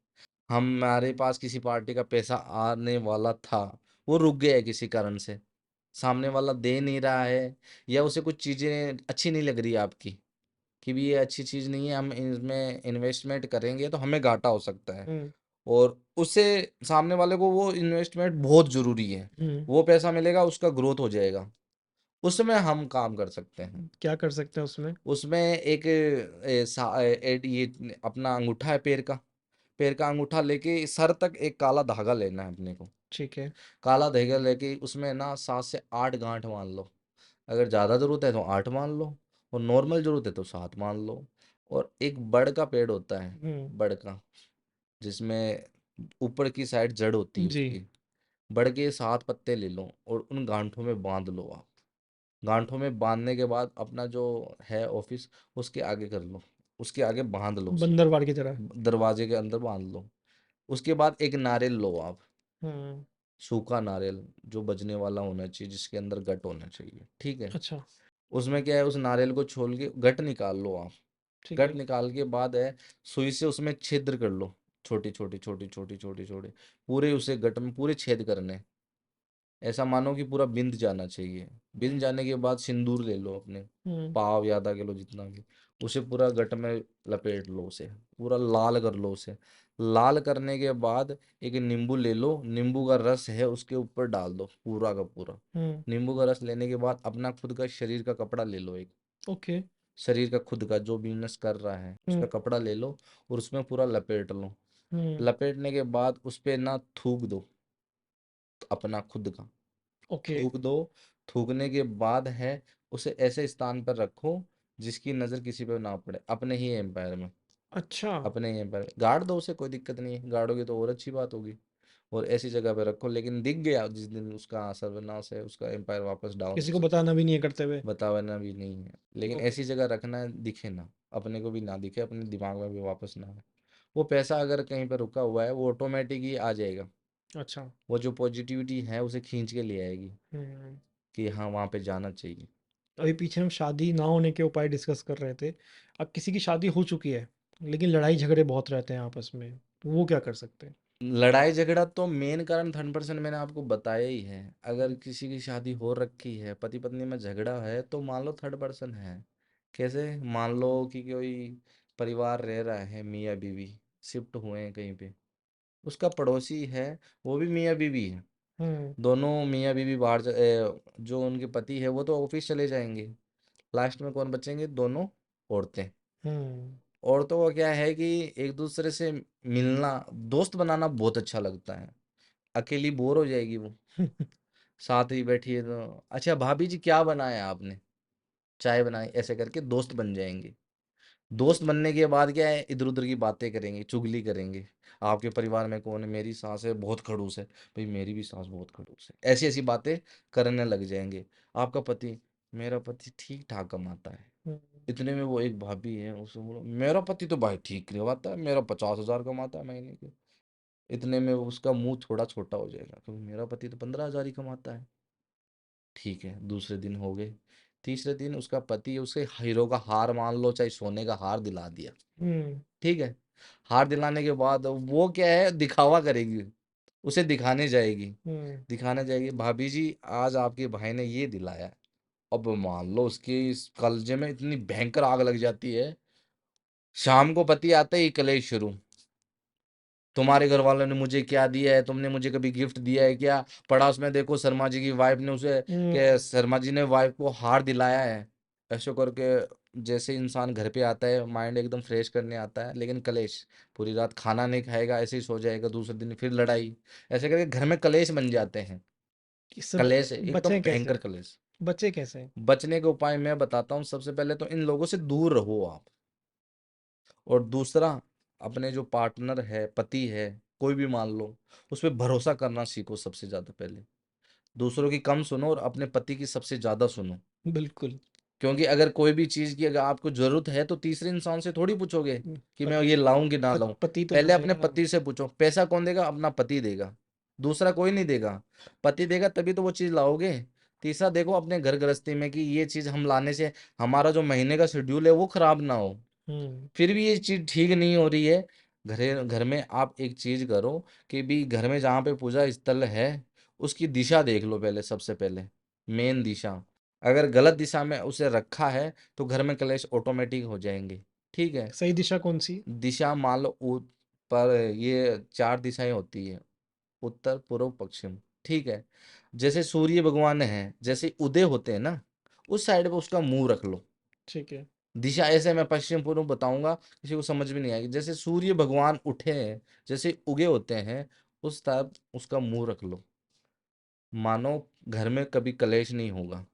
हमारे पास किसी पार्टी का पैसा आने वाला था, वो रुक गया है किसी कारण से, सामने वाला दे नहीं रहा है, या उसे कुछ चीज़ें अच्छी नहीं लग रही आपकी, कि भी ये अच्छी चीज़ नहीं है, हम इसमें इन्वेस्टमेंट करेंगे तो हमें घाटा हो सकता है। हम्म। और उससे सामने वाले को वो इन्वेस्टमेंट बहुत ज़रूरी है, हम्म। वो पैसा मिलेगा, उसका ग्रोथ हो जाएगा, उसमें हम काम कर सकते हैं। क्या कर सकते हैं उसमें? उसमें एक ये अपना अंगूठा है पैर का, पैर का अंगूठा लेके सर तक एक काला धागा लेना है अपने को। ठीक है। काला धागा लेके उसमें ना 7 से 8 गांठ मान लो। अगर ज़्यादा ज़रूरत है तो 8 मान लो, और नॉर्मल ज़रूरत है तो 7 मान लो। और एक बड़ का पेड़ होता है, हम्म। बड़ का, जिसमें ऊपर की साइड जड़ होती है जी। उसकी। बड़ के 7 पत्ते ले लो और उन गांठों में बांध लो आप। गांठों में बांधने के बाद अपना जो है ऑफिस, उसके आगे कर लो, उसके आगे बांध लो उसे, बंदरवाड़ की तरह। दरवाजे के अंदर बांध लो। उसके बाद एक नारियल लो आप, हम्म। सूखा नारियल, जो बजने वाला होना चाहिए, जिसके अंदर गट होना चाहिए, ठीक है। अच्छा। उसमें क्या है, उस नारियल को छोल के गट निकाल लो आप। ठीक गट है। निकाल के बाद है, सुई से उसमें छिद्र कर लो, छोटी छोटी छोटी छोटी छोटी छोटी, पूरे उसे गट में पूरे छेद करने। ऐसा मानो कि पूरा बिंद जाना चाहिए। बिंद हम्म। जाने के बाद सिंदूर ले लो अपने, हम्म। पाव या आधा किलो जितना भी, उसे पूरा गट में लपेट लो, उसे पूरा लाल कर लो उसे। लाल करने के बाद एक नींबू ले लो, नींबू का रस है उसके ऊपर डाल दो पूरा का पूरा। हम्म। नींबू का रस लेने के बाद अपना खुद का शरीर का कपड़ा ले लो एक, ओके। शरीर का खुद का जो बिजनेस कर रहा है उसका हम्म। कपड़ा ले लो, और उसमें पूरा लपेट लो। हम्म। लपेटने के बाद उस पे ना थूक दो अपना खुद का, ओके। थूक दो। थूकने के बाद है, उसे ऐसे स्थान पर रखो जिसकी नज़र किसी पे ना पड़े, अपने ही एम्पायर में। अच्छा। अपने ही एम्पायर में गाड़ दो उसे, कोई दिक्कत नहीं है, गाड़ोगे तो और अच्छी बात होगी। और ऐसी जगह पे रखो, लेकिन दिख गया जिस दिन उसका सर्वनाश है, उसका एम्पायर वापस डाउन हो किसी को सकता बताना भी नहीं है करते हुए। है, बताना भी नहीं है। लेकिन ओके। ऐसी जगह रखना है, दिखे ना, अपने को भी ना दिखे, अपने दिमाग में भी वापस ना आए। वो पैसा अगर कहीं पर रुका हुआ है, वो ऑटोमेटिक ही आ जाएगा। अच्छा। वो जो पॉजिटिविटी है उसे खींच के ले आएगी, हम्म। कि हाँ वहाँ पे जाना चाहिए। अभी पीछे हम शादी ना होने के उपाय डिस्कस कर रहे थे। अब किसी की शादी हो चुकी है, लेकिन लड़ाई झगड़े बहुत रहते हैं आपस में, तो वो क्या कर सकते हैं? लड़ाई झगड़ा तो मेन कारण 100% मैंने आपको बताया ही है। अगर हम्म। किसी की शादी हो रखी है, पति पत्नी में झगड़ा है, तो मान लो 3rd पर्सन है। कैसे? मान लो कि कोई परिवार रह रहा है, मियाँ बीवी शिफ्ट हुए हैं कहीं पे, उसका पड़ोसी है, वो भी मियाँ बीवी है। हम्म। दोनों मियाँ बीवी बाहर जो उनके पति है वो तो ऑफिस चले जाएंगे, लास्ट में कौन बचेंगे? दोनों औरतें। हम्म। औरतों का क्या है कि एक दूसरे से मिलना, दोस्त बनाना बहुत अच्छा लगता है। अकेली बोर हो जाएगी वो, साथ ही बैठी है तो, अच्छा भाभी जी क्या बनाया आपने, चाय बनाई, ऐसे करके दोस्त बन जाएंगे। दोस्त बनने के बाद क्या है, इधर उधर की बातें करेंगे, चुगली करेंगे। आपके परिवार में कौन है? मेरी सास है, बहुत खड़ूस है। भाई मेरी भी सास बहुत खड़ूस है, ऐसी ऐसी बातें करने लग जाएंगे। आपका पति, मेरा पति ठीक ठाक कमाता है। हम्म। इतने में वो एक भाभी है, उससे बोलो, मेरा पति तो भाई ठीक कमाता है, मेरा 50,000 कमाता है महीने के। इतने में उसका मुंह थोड़ा छोटा हो जाएगा, क्योंकि मेरा पति तो 15,000 ही कमाता है। ठीक है, दूसरे दिन हो गए, तीसरे दिन उसका पति उसे हीरो का हार, मान लो चाहे सोने का हार, दिला दिया। हम्म। ठीक है, हार दिलाने के बाद वो क्या है, दिखावा करेगी, उसे दिखाने जाएगी। हम्म। दिखाने जाएगी, भाभी जी आज आपके भाई ने ये दिलाया। अब मान लो उसके इस कलजे में इतनी भयंकर आग लग जाती है। शाम को पति आते ही कलेश शुरू। तुम्हारे घर वालों ने मुझे क्या दिया है, तुमने मुझे कभी गिफ्ट दिया है क्या? पड़ा उसमें देखो, शर्मा जी की वाइफ ने उसे, के हम्म। शर्मा जी ने वाइफ को हार दिलाया है। ऐसे करके जैसे इंसान घर पे आता है, माइंड एकदम फ्रेश करने आता है, लेकिन कलेश, पूरी रात खाना नहीं खाएगा, ऐसे ही सो जाएगा, दूसरे दिन फिर लड़ाई। ऐसे करके घर में कलेश बन जाते हैं। कि सब कलेश है, एकदम बचें भयंकर कैसे? कलेश। बचे कैसे? बचने के उपाय मैं बताता हूँ। सबसे पहले तो इन लोगों से दूर रहो आप। और दूसरा, अपने जो पार्टनर है, पति है, कोई भी मान लो, उस पे भरोसा करना सीखो सबसे ज्यादा पहले। दूसरों की कम सुनो और अपने पति की सबसे ज्यादा सुनो। बिल्कुल। क्योंकि अगर कोई भी चीज की अगर आपको जरूरत है तो तीसरे इंसान से थोड़ी पूछोगे कि मैं पति ये लाऊं कि ना लाऊं। पति तो पहले अपने पूछेगा ना। पति से पूछो। पैसा कौन देगा? अपना पति देगा। दूसरा कोई नहीं देगा। पति देगा तभी तो वो चीज लाओगे। तीसरा, देखो अपने घर गृहस्थी में कि ये चीज हम लाने से हमारा जो महीने का शेड्यूल है वो खराब ना हो। हम्म। फिर भी ये चीज ठीक नहीं हो रही है। घर घर में आप एक चीज करो कि भी घर में जहाँ पे पूजा स्थल है, उसकी दिशा देख लो पहले, सबसे पहले मेन दिशा। अगर गलत दिशा में उसे रखा है तो घर में कलेश ऑटोमेटिक हो जाएंगे। ठीक है। सही दिशा कौन सी? दिशा मान लो पर ये चार दिशाएं होती है, उत्तर पूर्व पश्चिम। ठीक है। जैसे सूर्य भगवान है, जैसे उदय होते हैं ना, उस साइड पे उसका मुंह रख लो। ठीक है। दिशा ऐसे मैं पश्चिम पूर्व बताऊंगा, किसी को समझ में नहीं आएगी। जैसे सूर्य भगवान उठे हैं, जैसे उगे होते हैं, उस तरफ उसका मुंह रख लो। मानो घर में कभी कलेश नहीं होगा।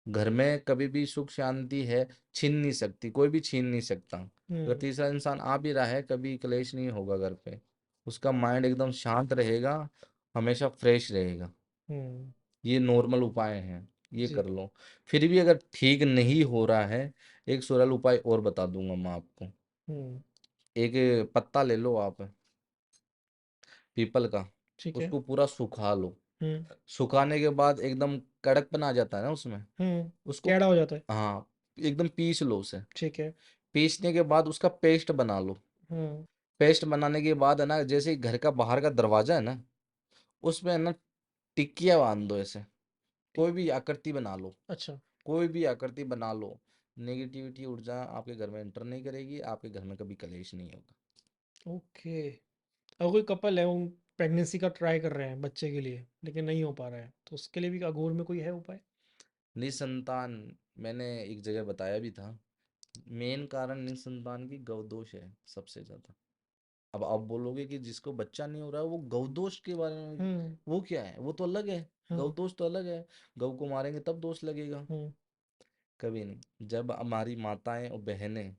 घर में कभी भी सुख शांति है, छीन नहीं सकती, कोई भी छीन नहीं सकता। अगर हम्म। तीसरा इंसान आ भी रहा है, कभी कलेश नहीं होगा घर पे। उसका माइंड एकदम शांत रहेगा, हमेशा फ्रेश रहेगा। हम्म। ये नॉर्मल उपाय हैं, ये जी। कर लो। फिर भी अगर ठीक नहीं हो रहा है, एक सरल उपाय और बता दूंगा मैं आपको। हम्म। एक पत्ता ले लो आप, पीपल का। ठीक है। उसको पूरा सुखा लो। हम्म। सुखाने के बाद एकदम कड़कपन आ जाता है ना उसमें, हम्म। उसको, कैड़ा हो जाता है। हाँ, एकदम पीस लो उसे। ठीक है। पीसने के बाद उसका पेस्ट बना लो। हम्म। पेस्ट बनाने के बाद है ना, जैसे घर का बाहर का दरवाजा है ना, उसमें है ना टिक्कियाँ बांध दो ऐसे। ठीक। कोई भी आकृति बना लो। अच्छा। कोई भी आकृति बना लो। नेगेटिविटी ऊर्जा आपके घर में एंटर नहीं करेगी, आपके घर में कभी कलेश नहीं होगा। ओके। अगर कोई कपल है, वो प्रेगनेंसी का ट्राई कर रहे हैं बच्चे के लिए, लेकिन नहीं हो पा रहा है, तो उसके लिए भी अघोर में कोई है उपाय? निसंतान, मैंने एक जगह बताया भी था। मेन कारण निसंतान की गौदोष है सबसे ज्यादा। अब आप बोलोगे कि जिसको बच्चा नहीं हो रहा है वो गौदोष के बारे में, हम्म। वो क्या है? वो तो अलग है। हाँ। गौदोष तो अलग है। गौ को मारेंगे तब दोष लगेगा। हम्म। कभी नहीं। जब हमारी माताएं और बहनें,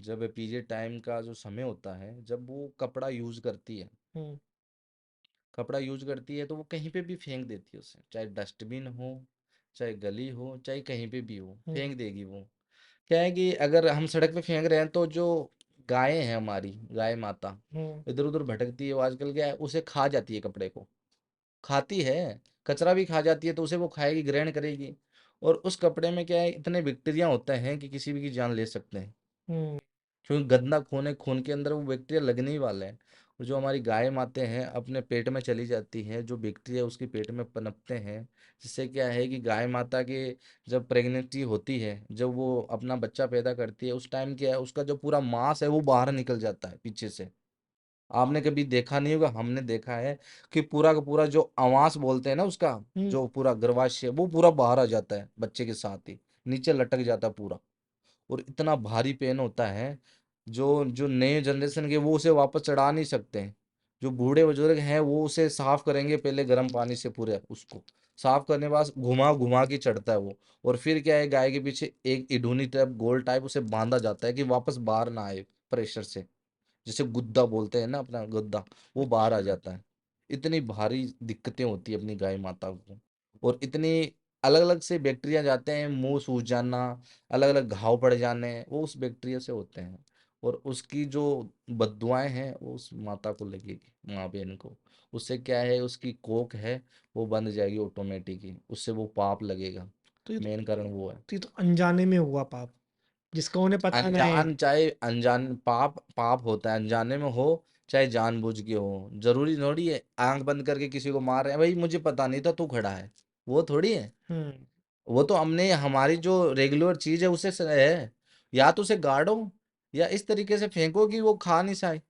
जब पीरियड टाइम का जो समय होता है, जब वो कपड़ा यूज करती है, हम्म। कपड़ा यूज करती है, तो वो कहीं पे भी फेंक देती है उसे, चाहे डस्टबिन हो, चाहे गली हो, चाहे कहीं पे भी हो, हम्म। फेंक देगी वो। क्या है कि अगर हम सड़क पे फेंक रहे हैं तो जो गायें हैं, हमारी गाय माता हम्म। इधर उधर भटकती है, वो आजकल क्या है, उसे खा जाती है, कपड़े को खाती है। कचरा भी खा जाती है, तो उसे वो खाएगी, ग्रहण करेगी। और उस कपड़े में क्या है, इतने बैक्टीरिया होते हैं कि किसी भी की जान ले सकते हैं। हम्म। क्योंकि गंदा खून है, खून के अंदर वो बैक्टीरिया लगने ही वाले हैं। और जो हमारी गाय माते हैं, अपने पेट में चली जाती है, जो बैक्टीरिया उसके पेट में पनपते हैं। जिससे क्या है कि गाय माता के, जब प्रेगनेंसी होती है, जब वो अपना बच्चा पैदा करती है, उस टाइम क्या है, उसका जो पूरा मांस है वो बाहर निकल जाता है पीछे से। आपने कभी देखा नहीं होगा, हमने देखा है कि पूरा का पूरा जो आवास बोलते हैं ना उसका, हम्म। जो पूरा गर्भाशय है, वो पूरा बाहर आ जाता है बच्चे के साथ ही, नीचे लटक जाता है पूरा। और इतना भारी पेन होता है, जो जो नए जनरेशन के वो उसे वापस चढ़ा नहीं सकते हैं। जो बूढ़े बुजुर्ग हैं वो उसे साफ करेंगे पहले गर्म पानी से, पूरे उसको साफ करने के बाद घुमा घुमा के चढ़ता है वो। और फिर क्या है, गाय के पीछे एक इडूनी टाइप, गोल टाइप उसे बांधा जाता है कि वापस बाहर ना आए प्रेशर से। जैसे गुद्दा बोलते हैं ना, अपना गुद्दा, वो बाहर आ अच्छा। जाता है। इतनी भारी दिक्कतें होती है अपनी गाय माता को। और इतनी अलग अलग से बैक्टीरिया जाते हैं, मुंह सूज जाना, अलग अलग घाव पड़ जाने, वो उस बैक्टीरिया से होते हैं। और उसकी जो बद्दुआएँ हैं वो उस माता को लगेगी, माँ-बहन को। उससे क्या है, उसकी कोख है वो बंद जाएगी ऑटोमेटिक ही, उससे वो पाप लगेगा। तो ये तो मेन कारण वो है। तो ये तो अनजाने में हुआ पाप, जिसका उन्हें पता ना है। अनजान चाहे अनजान पाप पाप होता है, अनजाने में हो चाहे जानबूझ के हो। जरूरी थोड़ी है आंख बंद करके किसी को मार रहे हैं, भाई मुझे पता नहीं था तू खड़ा है, वो थोड़ी है। हम्म। वो तो हमने हमारी जो रेगुलर चीज है उसे है, या तो उसे गाड़ो या इस तरीके से फेंको कि वो खा नहीं पाए।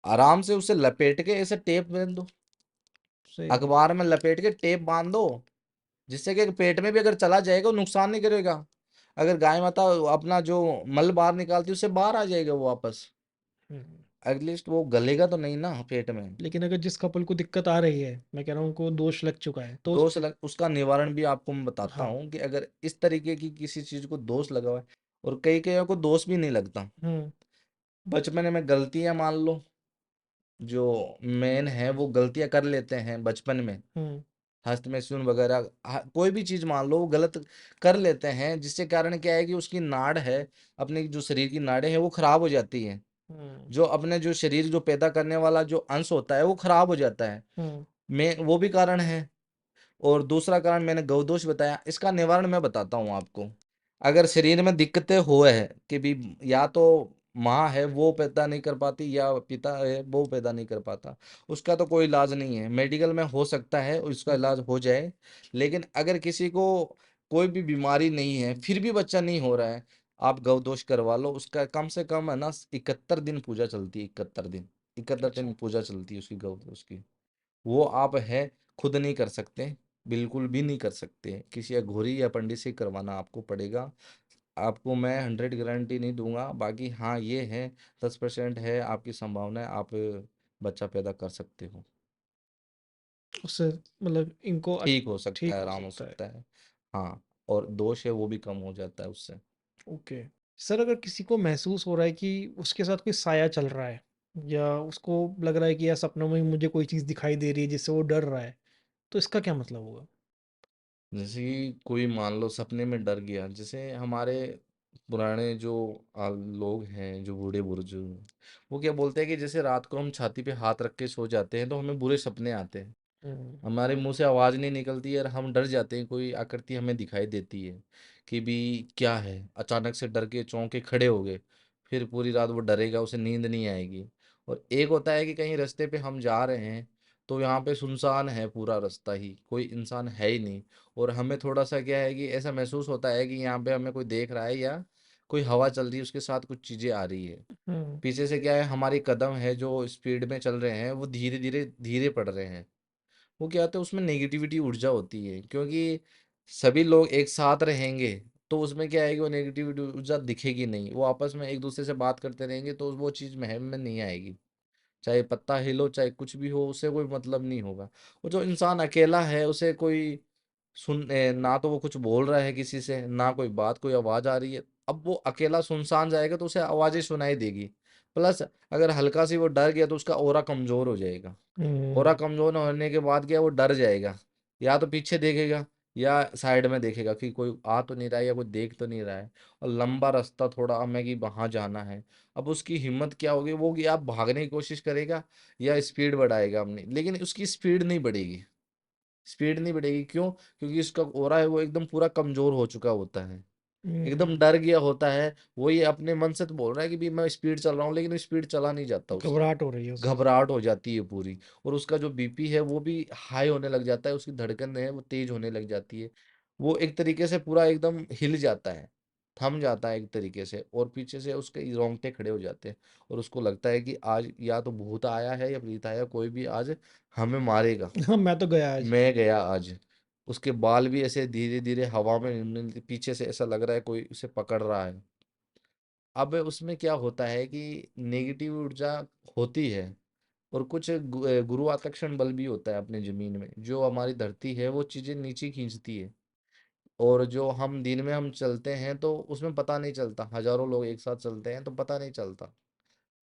आराम से उसे लपेट के ऐसे टेप बांध दो, सही बात। अखबार में लपेट के टेप बांध दो, जिससे कि पेट में भी अगर चला जाएगा वो नुकसान नहीं करेगा। अगर गाय माता अपना जो मल बाहर निकालती है उससे बाहर आ जाएगा वो वापस, हम्म। एटलीस्ट वो गलेगा तो नहीं ना पेट में। लेकिन अगर जिस कपल को दिक्कत आ रही है, मैं कह रहा हूँ उनको दोष लग चुका है, तो दोष लग उसका निवारण भी आपको मैं बताता हाँ। हूँ कि अगर इस तरीके की किसी चीज को दोष लगा हुआ है, और कई कईयों को दोष भी नहीं लगता, हम्म। बचपन में गलतियां मान लो, जो मेन है वो गलतियां कर लेते हैं बचपन में, हम्म। हस्त में सुन वगैरह, कोई भी चीज मान लो वो गलत कर लेते हैं, जिससे कारण क्या है कि उसकी नाड़ है, अपने जो शरीर की नाड़ें हैं वो खराब हो जाती हैं। हम्म। जो अपने जो शरीर जो पैदा करने वाला जो अंश होता है वो खराब हो जाता है। हम्म। मैं वो भी कारण है। और दूसरा कारण मैंने गौदोष बताया, इसका निवारण मैं बताता हूँ आपको। अगर शरीर में दिक्कतें हो है कि भी, या तो माँ है वो पैदा नहीं कर पाती या पिता है वो पैदा नहीं कर पाता, उसका तो कोई इलाज नहीं है, मेडिकल में हो सकता है उसका हम्म। इलाज हो जाए। लेकिन अगर किसी को कोई भी बीमारी नहीं है फिर भी बच्चा नहीं हो रहा है, आप गौदोष करवा लो। उसका कम से कम है ना 71 दिन पूजा चलती है, 71 दिन, 71 दिन अच्छा। पूजा चलती है उसकी, गौदोष की। वो आप है खुद नहीं कर सकते, बिल्कुल भी नहीं कर सकते, किसी अघोरी या पंडित से करवाना आपको पड़ेगा। आपको मैं 100 गारंटी नहीं दूंगा, बाकी हाँ ये है 10% है आपकी संभावना है, आप बच्चा पैदा कर सकते हो। उससे मतलब इनको ठीक हो सकता ठीक है, हो आराम हो सकता है। सकता है। हाँ, और दोष है वो भी कम हो जाता है उससे। ओके। सर, अगर किसी को महसूस हो रहा है कि उसके साथ कोई साया चल रहा है, या उसको लग रहा है कि यार सपनों में मुझे कोई चीज़ दिखाई दे रही है जिससे वो डर रहा है, तो इसका क्या मतलब होगा? जैसे कि कोई मान लो सपने में डर गया, जैसे हमारे पुराने जो लोग हैं, जो बूढ़े बुजुर्ग, वो क्या बोलते हैं कि जैसे रात को हम छाती पे हाथ रख के सो जाते हैं तो हमें बुरे सपने आते हैं, हम्म। हमारे मुंह से आवाज नहीं निकलती है और हम डर जाते हैं, कोई आकृति हमें दिखाई देती है कि भी क्या है, अचानक से डर के चौंक के खड़े हो गए, फिर पूरी रात वो डरेगा, उसे नींद नहीं आएगी। और एक होता है कि कहीं रास्ते पे हम जा रहे हैं तो यहाँ पे सुनसान है पूरा रास्ता ही, कोई इंसान है ही नहीं, और हमें थोड़ा सा क्या है कि ऐसा महसूस होता है कि यहाँ पे हमें कोई देख रहा है, या कोई हवा चल रही है उसके साथ कुछ चीजें आ रही है। हम्म। पीछे से क्या है, हमारी कदम है जो स्पीड में चल रहे हैं वो धीरे धीरे धीरे पड़ रहे हैं। वो क्या होता है उसमें नेगेटिविटी ऊर्जा होती है, क्योंकि सभी लोग एक साथ रहेंगे तो उसमें क्या है कि वो नेगेटिविटी ऊर्जा दिखेगी नहीं, वो आपस में एक दूसरे से बात करते रहेंगे तो वो चीज़ महम में नहीं आएगी। चाहे पत्ता हिलो चाहे कुछ भी हो उससे कोई मतलब नहीं होगा। वो जो इंसान अकेला है उसे कोई ना तो वो कुछ बोल रहा है किसी से, ना कोई बात कोई आवाज आ रही है, अब वो अकेला सुनसान जाएगा तो उसे आवाजें सुनाई देगी। प्लस अगर हल्का सी वो डर गया तो उसका ऑरा कमजोर हो जाएगा। ऑरा हम्म। कमजोर होने के बाद क्या, वो डर जाएगा, या तो पीछे देखेगा या साइड में देखेगा कि कोई आ तो नहीं रहा है या कोई देख तो नहीं रहा है, और लंबा रास्ता थोड़ा हमें कि वहां जाना है। अब उसकी हिम्मत क्या होगी, वो कि आप भागने की कोशिश करेगा या स्पीड बढ़ाएगा अपनी, लेकिन उसकी स्पीड नहीं बढ़ेगी। स्पीड नहीं बढ़ेगी क्यों, क्योंकि उसका ऑरा है वो एकदम पूरा कमजोर हो चुका होता है, एकदम हम्म। डर गया होता है। वो ये अपने मन से तो बोल रहा है कि भी मैं स्पीड चल रहा हूँ, लेकिन स्पीड चला नहीं जाता उससे, घबराहट हो रही है उसे। घबराहट हो जाती है पूरी। और उसका जो बीपी है वो भी हाई होने लग जाता है, उसकी धड़कन है वो तेज होने लग जाती है। वो एक तरीके से पूरा एकदम हिल जाता है, थम जाता है एक तरीके से, और पीछे से उसके रोंगटे खड़े हो जाते हैं। और उसको लगता है कि आज या तो भूत आया है या प्रीत आया, कोई भी आज हमें मारेगा, हाँ, मैं तो गया आज। मैं गया आज। उसके बाल भी ऐसे धीरे धीरे हवा में पीछे से ऐसा लग रहा है कोई उसे पकड़ रहा है। अब उसमें क्या होता है कि नेगेटिव ऊर्जा होती है, और कुछ गुरुत्वाकर्षण बल भी होता है अपने जमीन में, जो हमारी धरती है वो चीजें नीचे खींचती है। और जो हम दिन में हम चलते हैं तो उसमें पता नहीं चलता, हजारों लोग एक साथ चलते हैं तो पता नहीं चलता,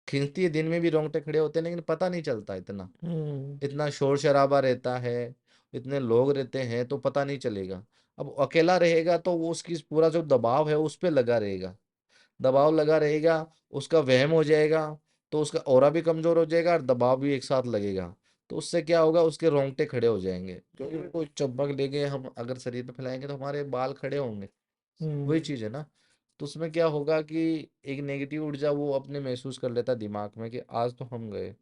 खींचती है, दिन में भी रोंगटे खड़े होते हैं लेकिन पता नहीं चलता, इतना हम्म। इतना शोर शराबा रहता है, इतने लोग रहते हैं तो पता नहीं चलेगा। अब अकेला रहेगा तो वो उसकी पूरा जो दबाव है उस पे लगा रहेगा, दबाव लगा रहेगा, उसका वहम हो जाएगा, तो उसका ऑरा भी कमज़ोर हो जाएगा और दबाव भी एक साथ लगेगा। तो उससे क्या होगा, उसके रोंगटे खड़े हो जाएँगे, क्योंकि कोई चुंबक लेके हम अगर शरीर पे फैलाएँगे तो हमारे बाल खड़े होंगे, वही हम्म। चीज़ है ना। तो उसमें क्या होगा कि एक नेगेटिव ऊर्जा वो अपने महसूस कर लेता है दिमाग में कि आज तो हम गए।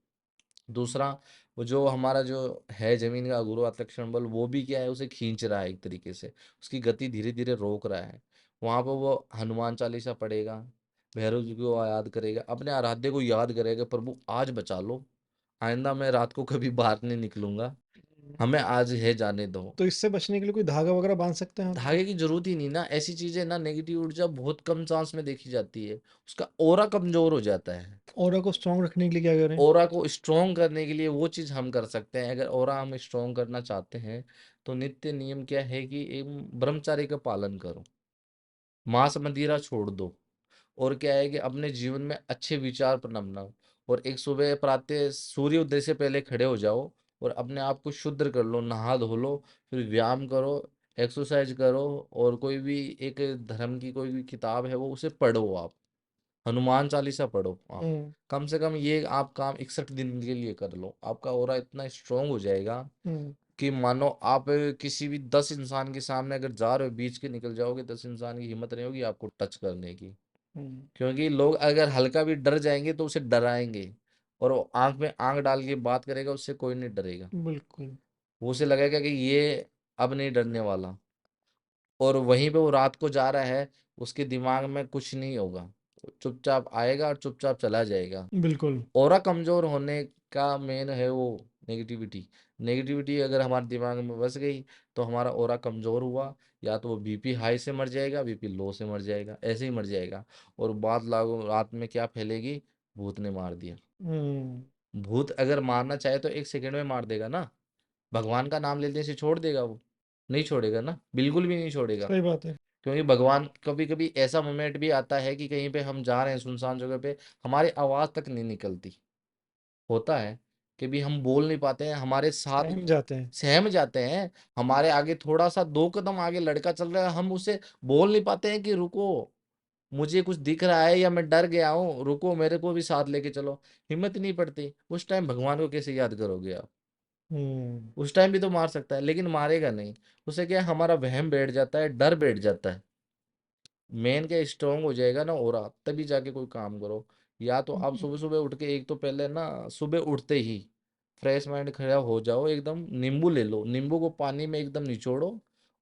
दूसरा, वो जो हमारा जो है ज़मीन का गुरुत्वाकर्षण बल, वो भी क्या है, उसे खींच रहा है एक तरीके से, उसकी गति धीरे-धीरे रोक रहा है। वहाँ पे वो हनुमान चालीसा पढ़ेगा, भैरव जी को याद करेगा, अपने आराध्य को याद करेगा, प्रभु आज बचा लो, आइंदा मैं रात को कभी बाहर नहीं निकलूँगा, हमें आज है जाने दो। तो इससे बचने के लिए कोई धागा वगैरह बांध सकते हैं हाथ पे? धागे की ज़रूरत ही नहीं ना, ऐसी चीज़ें ना नेगेटिव ऊर्जा बहुत कम चांस में देखी जाती है, उसका ऑरा कमज़ोर हो जाता है। ऑरा को स्ट्रांग रखने के लिए क्या करें? ऑरा को स्ट्रॉन्ग करने के लिए वो चीज़ हम कर सकते हैं। अगर ऑरा हम स्ट्रॉन्ग करना चाहते हैं, तो नित्य नियम क्या है कि ब्रह्मचारी का पालन करो, मांस मदिरा छोड़ दो, और क्या है कि अपने जीवन में अच्छे विचार बनाओ, और एक सुबह प्रातः सूर्योदय से पहले खड़े हो जाओ और अपने आप को शुद्ध कर लो, नहा धो लो, फिर व्यायाम करो, एक्सरसाइज करो, और कोई भी एक धर्म की कोई भी किताब है वो उसे पढ़ो आप, हनुमान चालीसा पढ़ो आप। हम्म। कम से कम ये आप काम 61 दिन के लिए कर लो, आपका ऑरा इतना स्ट्रांग हो जाएगा हम्म। कि मानो आप किसी भी 10 इंसान के सामने अगर जा रहे हो, बीच के निकल जाओगे, 10 इंसान की हिम्मत नहीं होगी आपको टच करने की। हम्म। क्योंकि लोग अगर हल्का भी डर जाएंगे तो उसे डराएंगे, और वो आंख में आंख डाल के बात करेगा, उससे कोई नहीं डरेगा, बिल्कुल। वो उसे लगेगा कि ये अब नहीं डरने वाला, और वहीं पे वो रात को जा रहा है, उसके दिमाग में कुछ नहीं होगा, वो चुपचाप आएगा और चुपचाप चला जाएगा। बिल्कुल। ऑरा कमज़ोर होने का मेन है वो नेगेटिविटी। नेगेटिविटी अगर हमारे दिमाग में बस गई, तो हमारा ऑरा कमज़ोर हुआ, या तो वो बीपी हाई से मर जाएगा, बीपी लो से मर जाएगा, ऐसे ही मर जाएगा। और बात लागू रात में क्या फैलेगी, भूत ने मार दिया। हम्म। भूत अगर मारना चाहे तो 1 सेकंड में मार देगा ना, भगवान का नाम लेने से छोड़ देगा वो? नहीं छोड़ेगा ना, बिल्कुल भी नहीं छोड़ेगा। सही बात है। क्योंकि भगवान, कभी-कभी ऐसा मोमेंट भी आता है कि कहीं पे हम जा रहे हैं सुनसान जगह पे, हमारी आवाज़ तक नहीं निकलती। होता है कि भी हम बोल नहीं पाते हैं, हमारे साथ सहम जाते हैं। सहम जाते हैं, हमारे आगे थोड़ा-सा 2 कदम आगे लड़का चल रहा है, हम उसे बोल नहीं पाते हैं कि रुको, मुझे कुछ दिख रहा है या मैं डर गया हूँ, रुको मेरे को भी साथ लेके चलो। हिम्मत नहीं पड़ती, उस टाइम भगवान को कैसे याद करोगे आप? हम्म। उस टाइम भी तो मार सकता है, लेकिन मारेगा नहीं। उससे क्या है, हमारा वहम बैठ जाता है, डर बैठ जाता है। मेन क्या स्ट्रांग हो जाएगा ना ऑरा, तभी जाके कोई काम करो। या तो आप सुबह सुबह उठ के, एक तो पहले ना सुबह उठते ही फ्रेश माइंड खड़ा हो जाओ, एकदम नींबू ले लो, नींबू को पानी में एकदम निचोड़ो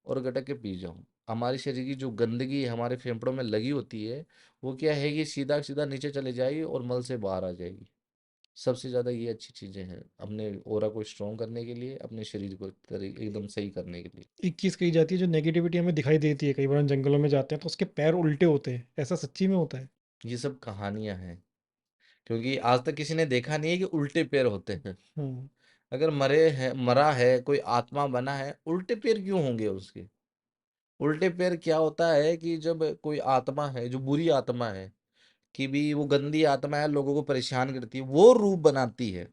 और गटक के पी जाओ। हमारे शरीर की जो गंदगी हमारे फेफड़ों में लगी होती है, वो क्या है कि सीधा सीधा नीचे चले जाएगी और मल से बाहर आ जाएगी। सबसे ज़्यादा ये अच्छी चीज़ें हैं अपने ऑरा को स्ट्रॉन्ग करने के लिए, अपने शरीर को एकदम सही करने के लिए। एक चीज़ कही जाती है, जो नेगेटिविटी हमें दिखाई देती है, कई बार हम जंगलों में जाते हैं तो उसके पैर उल्टे होते हैं, ऐसा सच्ची में होता है? ये सब कहानियां हैं, क्योंकि आज तक किसी ने देखा नहीं है कि उल्टे पैर होते हैं। हम्म। अगर मरे है, मरा है, कोई आत्मा बना है, उल्टे पैर क्यों होंगे उसके? उल्टे पैर क्या होता है कि जब कोई आत्मा है जो बुरी आत्मा है, कि भी वो गंदी आत्मा है, लोगों को परेशान करती है, वो रूप बनाती है,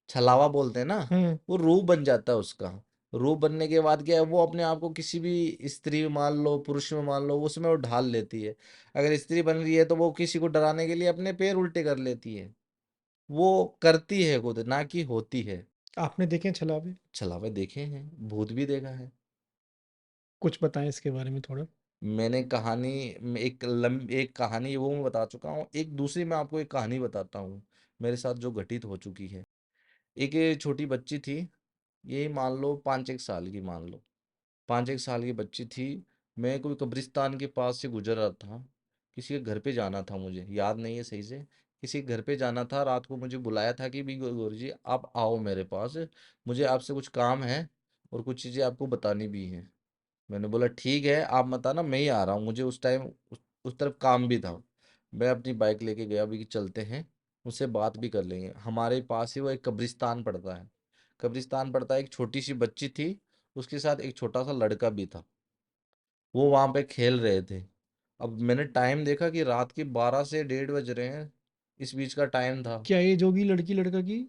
छलावा बोलते हैं ना, हम्म। वो रूप बन जाता है उसका। रूप बनने के बाद क्या है, वो अपने आप को किसी भी स्त्री में मान लो, पुरुष में मान लो, उसमें वो ढाल लेती है। अगर स्त्री बन रही है तो वो किसी को डराने के लिए अपने पैर उल्टे कर लेती है। वो करती है खुद, ना कि होती है। आपने देखे हैं छलावे? छलावे देखे हैं, भूत भी देखा है। कुछ बताएं इसके बारे में थोड़ा। मैंने कहानी में एक कहानी वो मैं बता चुका हूँ, एक दूसरी मैं आपको एक कहानी बताता हूँ, मेरे साथ जो घटित हो चुकी है। एक छोटी बच्ची थी, यही मान लो 5 एक साल की, मान लो 5 एक साल की बच्ची थी। मैं कोई कब्रिस्तान के पास से गुजर रहा था, किसी के घर पे जाना था, मुझे याद नहीं है सही से, किसी के घर पे जाना था। रात को मुझे बुलाया था कि भी गुरु जी आप आओ मेरे पास, मुझे आपसे कुछ काम है और कुछ चीज़ें आपको बतानी भी हैं। मैंने बोला ठीक है, आप मत आना, मैं ही आ रहा हूँ। मुझे उस टाइम उस तरफ काम भी था। मैं अपनी बाइक लेके गया, भी कि चलते हैं, उससे बात भी कर लेंगे। हमारे पास ही वो एक कब्रिस्तान पड़ता है, कब्रिस्तान पड़ता है। एक छोटी सी बच्ची थी, उसके साथ एक छोटा सा लड़का भी था, वो वहाँ पे खेल रहे थे। अब मैंने टाइम देखा कि रात के 12 से 1:30 बज रहे हैं, इस बीच का टाइम था। क्या एज होगी लड़की लड़का की?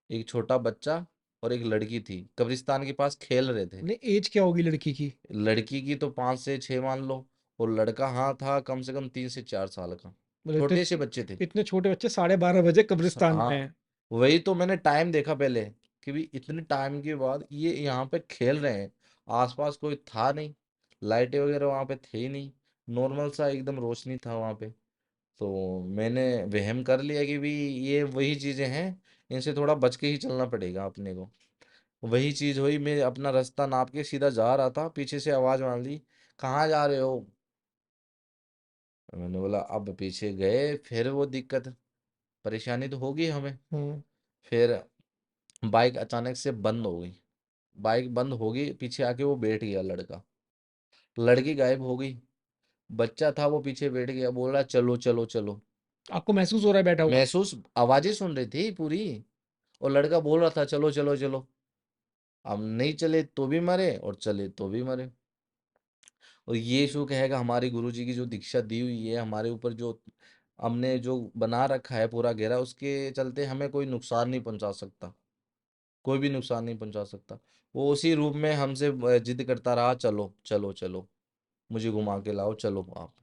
एक छोटा बच्चा और एक लड़की थी, कब्रिस्तान के पास खेल रहे थे। नहीं, एज क्या होगी लड़की की? लड़की की तो 5 से 6 मान लो, और लड़का हाँ था कम से कम 3 से 4 साल का। मतलब इतने छोटे से बच्चे थे। इतने छोटे बच्चे 12:30 बजे कब्रिस्तान में हाँ, हैं। वही तो मैंने टाइम देखा पहले कि भी इतने टाइम के बाद ये यहाँ पे खेल रहे हैं। आसपास कोई था नहीं, लाइटें वगैरह वहाँ पे थे ही नहीं, नॉर्मल सा एकदम रोशनी था वहाँ पे। तो मैंने वहम कर लिया कि भी ये वही चीजें हैं, इनसे थोड़ा बच के ही चलना पड़ेगा अपने को। वही चीज हुई, मैं अपना रास्ता नाप के सीधा जा रहा था, पीछे से आवाज मार ली, कहाँ जा रहे हो? मैंने बोला अब पीछे गए फिर वो दिक्कत, परेशानी तो होगी हमें। हम्म। फिर बाइक अचानक से बंद हो गई। बाइक बंद हो गई, पीछे आके वो बैठ गया लड़का। लड़की गायब हो गई। बच्चा था वो पीछे बैठ गया, बोल रहा चलो चलो चलो। आपको महसूस हो रहा है बैठा हुआ? महसूस, आवाजें सुन रही थी पूरी। और लड़का बोल रहा था चलो चलो चलो। हम नहीं चले तो भी मरे और चले तो भी मरे। और ये शो कहेगा हमारे गुरुजी की जो दीक्षा दी हुई है हमारे ऊपर, जो हमने जो बना रखा है पूरा घेरा, उसके चलते हमें कोई नुकसान नहीं पहुंचा सकता। कोई भी नुकसान नहीं पहुंचा सकता। वो उसी रूप में हमसे जिद करता रहा, चलो चलो चलो, मुझे घुमा के लाओ, चलो आप।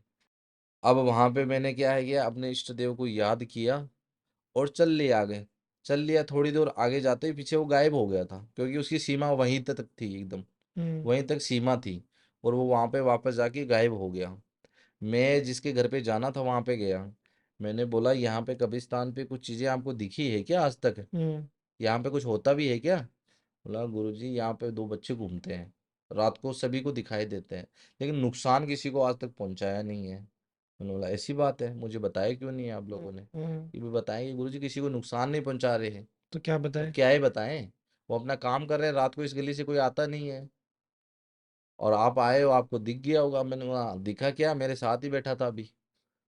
अब वहां पे मैंने क्या है किया, अपने इष्ट देव को याद किया और चल लिया आगे। चल लिया, थोड़ी दूर आगे जाते ही पीछे वो गायब हो गया था, क्योंकि उसकी सीमा वहीं तक थी एकदम, हम्म। वहीं तक सीमा थी। और वो वहां पे वापस जाके गायब हो गया। मैं जिसके घर पे जाना था वहां पे गया। मैंने बोला यहाँ पे कब्रिस्तान पे कुछ चीजें आपको दिखी है क्या आज तक? हम्म। यहाँ पे कुछ होता भी है क्या? बोला गुरुजी यहाँ पे दो बच्चे घूमते हैं, रात को सभी को दिखाई देते हैं, लेकिन नुकसान किसी को आज तक पहुंचाया नहीं है। मैंने बोला ऐसी बात है, मुझे बताया क्यों नहीं आप लोगों ने? हम्म। ये भी बताएं कि गुरुजी किसी को नुकसान नहीं पहुंचा रहे हैं। तो क्या अब बताए? क्या ही बताएं, वो अपना काम कर रहे हैं, रात को इस गली से कोई आता नहीं है। और आप आए हो, आपको दिख गया होगा। मैंने बोला दिखा क्या, मेरे साथ ही बैठा था अभी।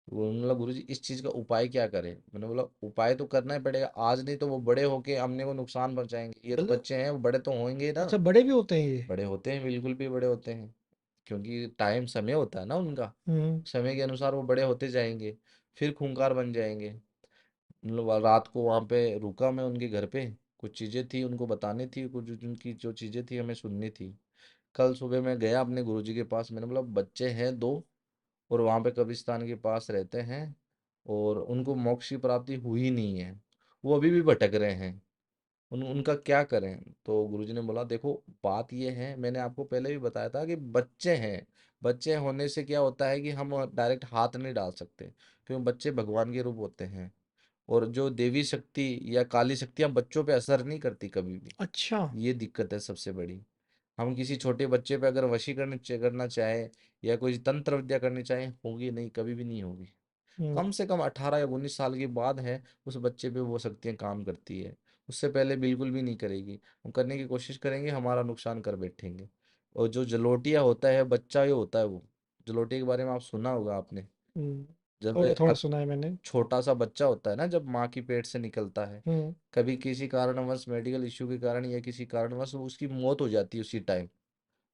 उन्होंने बोला गुरुजी इस चीज का उपाय क्या करें? मैंने बोला उपाय तो करना ही पड़ेगा, आज नहीं तो वो बड़े होके हमने को नुकसान पहुंचाएंगे। ये तो मतलब बच्चे हैं, वो बड़े तो होंगे ही ना। अच्छा, बड़े भी होते हैं ये? बड़े होते हैं, बिल्कुल भी बड़े होते हैं, क्योंकि टाइम समय होता है ना उनका। हम्म। समय के अनुसार वो बड़े होते जाएंगे, फिर खूंखार बन जाएंगे। मतलब रात को वहाँ पे रुका मैं उनके घर पे, कुछ चीज़ें थी उनको बतानी थी, कुछ उनकी जो चीज़ें थी हमें सुननी थी। कल सुबह मैं गया अपने गुरुजी के पास, मैंने बोला बच्चे हैं दो, और वहाँ पे कब्रिस्तान के पास रहते हैं, और उनको मोक्ष की प्राप्ति हुई नहीं है, वो अभी भी भटक रहे हैं, उनका क्या करें? तो गुरुजी ने बोला देखो बात ये है, मैंने आपको पहले भी बताया था कि बच्चे हैं। बच्चे होने से क्या होता है कि हम डायरेक्ट हाथ नहीं डाल सकते, क्योंकि बच्चे भगवान के रूप होते हैं। और जो देवी शक्ति या काली शक्तियाँ बच्चों पे असर नहीं करती कभी भी। अच्छा। ये दिक्कत है सबसे बड़ी। हम किसी छोटे बच्चे पे अगर वशीकरण करना चाहे या कोई तंत्र विद्या करनी चाहे, होगी नहीं, कभी भी नहीं होगी। हम्म। कम से कम 18 या 19 साल के बाद है उस बच्चे पे वो शक्तियाँ काम करती है। उससे पहले बिल्कुल भी नहीं करेगी। हम करने की कोशिश करेंगे, हमारा नुकसान कर बैठेंगे। और जो जलोटिया होता है बच्चा, ये होता है वो, जलोटिया के बारे में आप सुना होगा आपने। हम्म। जब थोड़ा थोड़ा सुना है मैंने। छोटा सा बच्चा होता है ना, जब माँ की पेट से निकलता है, हम्म। कभी किसी कारणवश मेडिकल इश्यू के कारण या किसी कारणवश उसकी मौत हो जाती है उसी टाइम।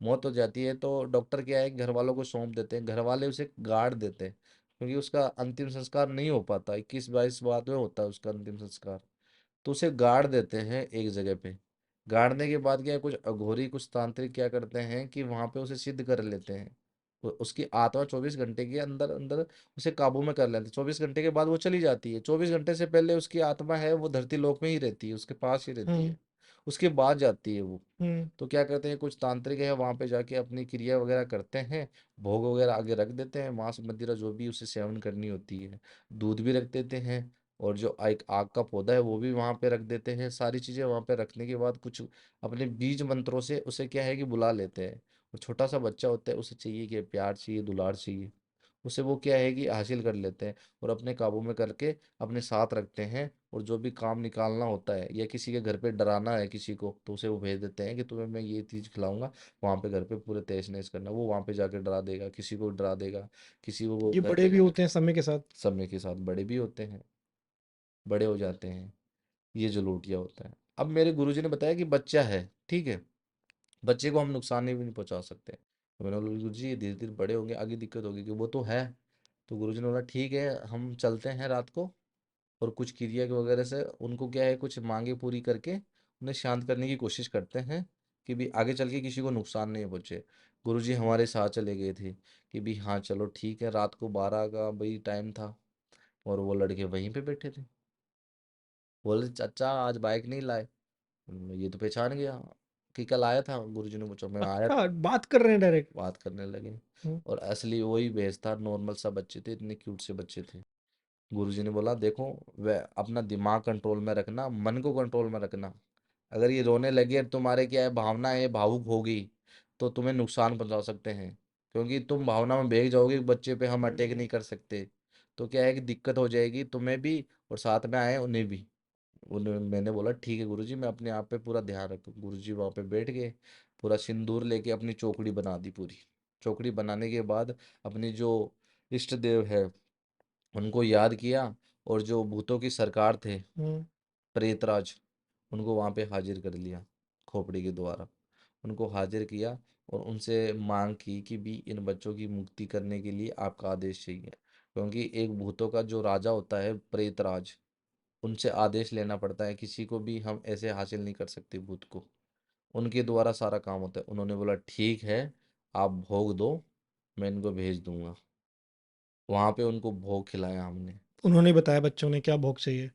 मौत हो जाती है तो डॉक्टर क्या है, घर वालों को सौंप देते हैं, घर वाले उसे गाड़ देते हैं, क्योंकि उसका अंतिम संस्कार नहीं हो पाता, 21-22 बाद में होता है उसका अंतिम संस्कार। तो उसे गाड़ देते हैं एक जगह पे। गाड़ने के बाद क्या है, कुछ अघोरी कुछ तांत्रिक क्या करते हैं कि वहां पे उसे सिद्ध कर लेते हैं। उसकी आत्मा 24 घंटे के अंदर अंदर उसे काबू में कर लेते हैं। 24 घंटे के बाद वो चली जाती है, 24 घंटे से पहले उसकी आत्मा है वो धरती लोक में ही रहती है, उसके पास ही रहती हम्म। है। उसके बाद जाती है वो। हम्म। तो क्या करते हैं, कुछ तांत्रिक है वहां पे जाके अपनी क्रिया वगैरह करते हैं, भोग वगैरह आगे रख देते हैं, मांस मदिरा जो भी उसे सेवन करनी होती है, दूध भी रख देते हैं। और जो एक आग का पौधा है वो भी वहां पे रख देते हैं। सारी चीजें वहां पे रखने के बाद कुछ अपने बीज मंत्रों से उसे क्या है कि बुला लेते हैं। और छोटा सा बच्चा होता है, उसे चाहिए कि प्यार चाहिए, दुलार चाहिए, उसे वो क्या है कि हासिल कर लेते हैं और अपने काबू में करके अपने साथ रखते हैं। और जो भी काम निकालना होता है या किसी के घर पे डराना है किसी को, तो उसे वो भेज देते हैं कि तुम्हें मैं ये चीज़ खिलाऊंगा, वहां पे घर पे पूरे तहस नहस करना। वो वहां पे जाके डरा देगा, किसी को डरा देगा, किसी को वो ये घर बड़े पे भी होते हैं समय के साथ? समय के साथ बड़े भी होते हैं, बड़े हो जाते हैं। ये जो लोटिया होता है, अब मेरे गुरुजी ने बताया कि बच्चा है, ठीक है, बच्चे को हम नुकसान नहीं भी नहीं पहुंचा सकते। तो मैंने बोला गुरुजी ये धीरे धीरे बड़े होंगे, आगे दिक्कत होगी कि वो तो है। तो गुरुजी ने बोला ठीक है, हम चलते हैं रात को, और कुछ क्रिया के वगैरह से उनको क्या है कुछ मांगे पूरी करके उन्हें शांत करने की कोशिश करते हैं, कि भी आगे चल के किसी को नुकसान नहीं पहुंचे। गुरुजी हमारे साथ चले गए थे कि भी हाँ चलो ठीक है, रात को 12 का भाई टाइम था और वो लड़के वहीं पे बैठे थे। बोले चाचा आज बाइक नहीं लाए। ये तो पहचान गया कि कल आया था। गुरुजी ने पूछा, मैं आया अच्छा, था। बात कर रहे हैं डायरेक्ट। बात करने लगे हम्म। और असली वही भेस था। नॉर्मल सा बच्चे थे, इतने क्यूट से बच्चे थे। गुरुजी ने बोला देखो, वह अपना दिमाग कंट्रोल में रखना, मन को कंट्रोल में रखना। अगर ये रोने लगे और तुम्हारे क्या है भावनाएं भावुक होगी तो तुम्हें नुकसान पहुंचा सकते हैं। क्योंकि तुम भावना में बह जाओगे कि बच्चे पे हम अटैक नहीं कर सकते, तो क्या है कि दिक्कत हो जाएगी तुम्हें भी और साथ में आए उन्हें भी। उन्हें मैंने बोला ठीक है गुरुजी, मैं अपने आप पे पूरा ध्यान रखूँ। गुरुजी वहाँ पे बैठ गए, पूरा सिंदूर लेके अपनी चौकड़ी बना दी पूरी। चौकड़ी बनाने के बाद अपनी जो इष्ट देव है उनको याद किया, और जो भूतों की सरकार थे हम्म। प्रेतराज, उनको वहाँ पे हाजिर कर लिया खोपड़ी के द्वारा। उनको हाजिर किया और उनसे मांग की कि भी इन बच्चों की मुक्ति करने के लिए आपका आदेश चाहिए। क्योंकि एक भूतों का जो राजा होता है प्रेतराज, उनसे आदेश लेना पड़ता है, किसी को भी हम ऐसे हासिल नहीं कर सकते भूत को। उनके द्वारा सारा काम होता है। उन्होंने बोला ठीक है, आप भोग दो, मैं इनको भेज दूंगा। वहाँ पे उनको भोग खिलाया हमने। उन्होंने बताया बच्चों ने क्या भोग चाहिए?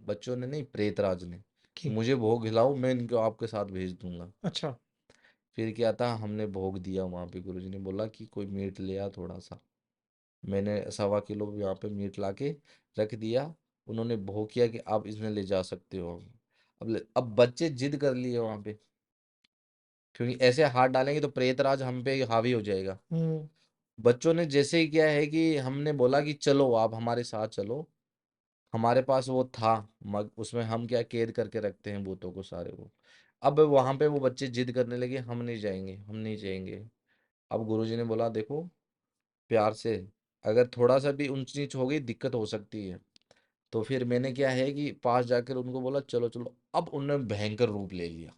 बच्चों ने नहीं, प्रेतराज ने। कि मुझे भोग खिलाओ, मैं इनको आपके साथ भेज दूंगा। अच्छा। फिर क्या था, हमने भोग दिया वहाँ पे। गुरुजी ने बोला कि कोई मीट ले आ थोड़ा सा। मैंने 1.25 किलो यहाँ पे मीट ला के रख दिया। उन्होंने भोग किया कि आप इसमें ले जा सकते हो। अब बच्चे जिद कर लिए वहाँ पे, क्योंकि ऐसे हाथ डालेंगे तो प्रेतराज हम पे हावी हो जाएगा। हम्म। बच्चों ने जैसे ही किया है कि हमने बोला कि चलो आप हमारे साथ चलो। हमारे पास वो था मग, उसमें हम क्या कैद करके रखते हैं भूतों को सारे को। अब वहां पे वो बच्चे जिद करने लगे, हम नहीं जाएंगे, हम नहीं जाएंगे। अब गुरुजी ने बोला देखो, प्यार से, अगर थोड़ा सा भी ऊंच नीच हो गई दिक्कत हो सकती है। तो फिर मैंने क्या है कि पास जाकर उनको बोला चलो चलो। अब उन्होंने भयंकर रूप ले लिया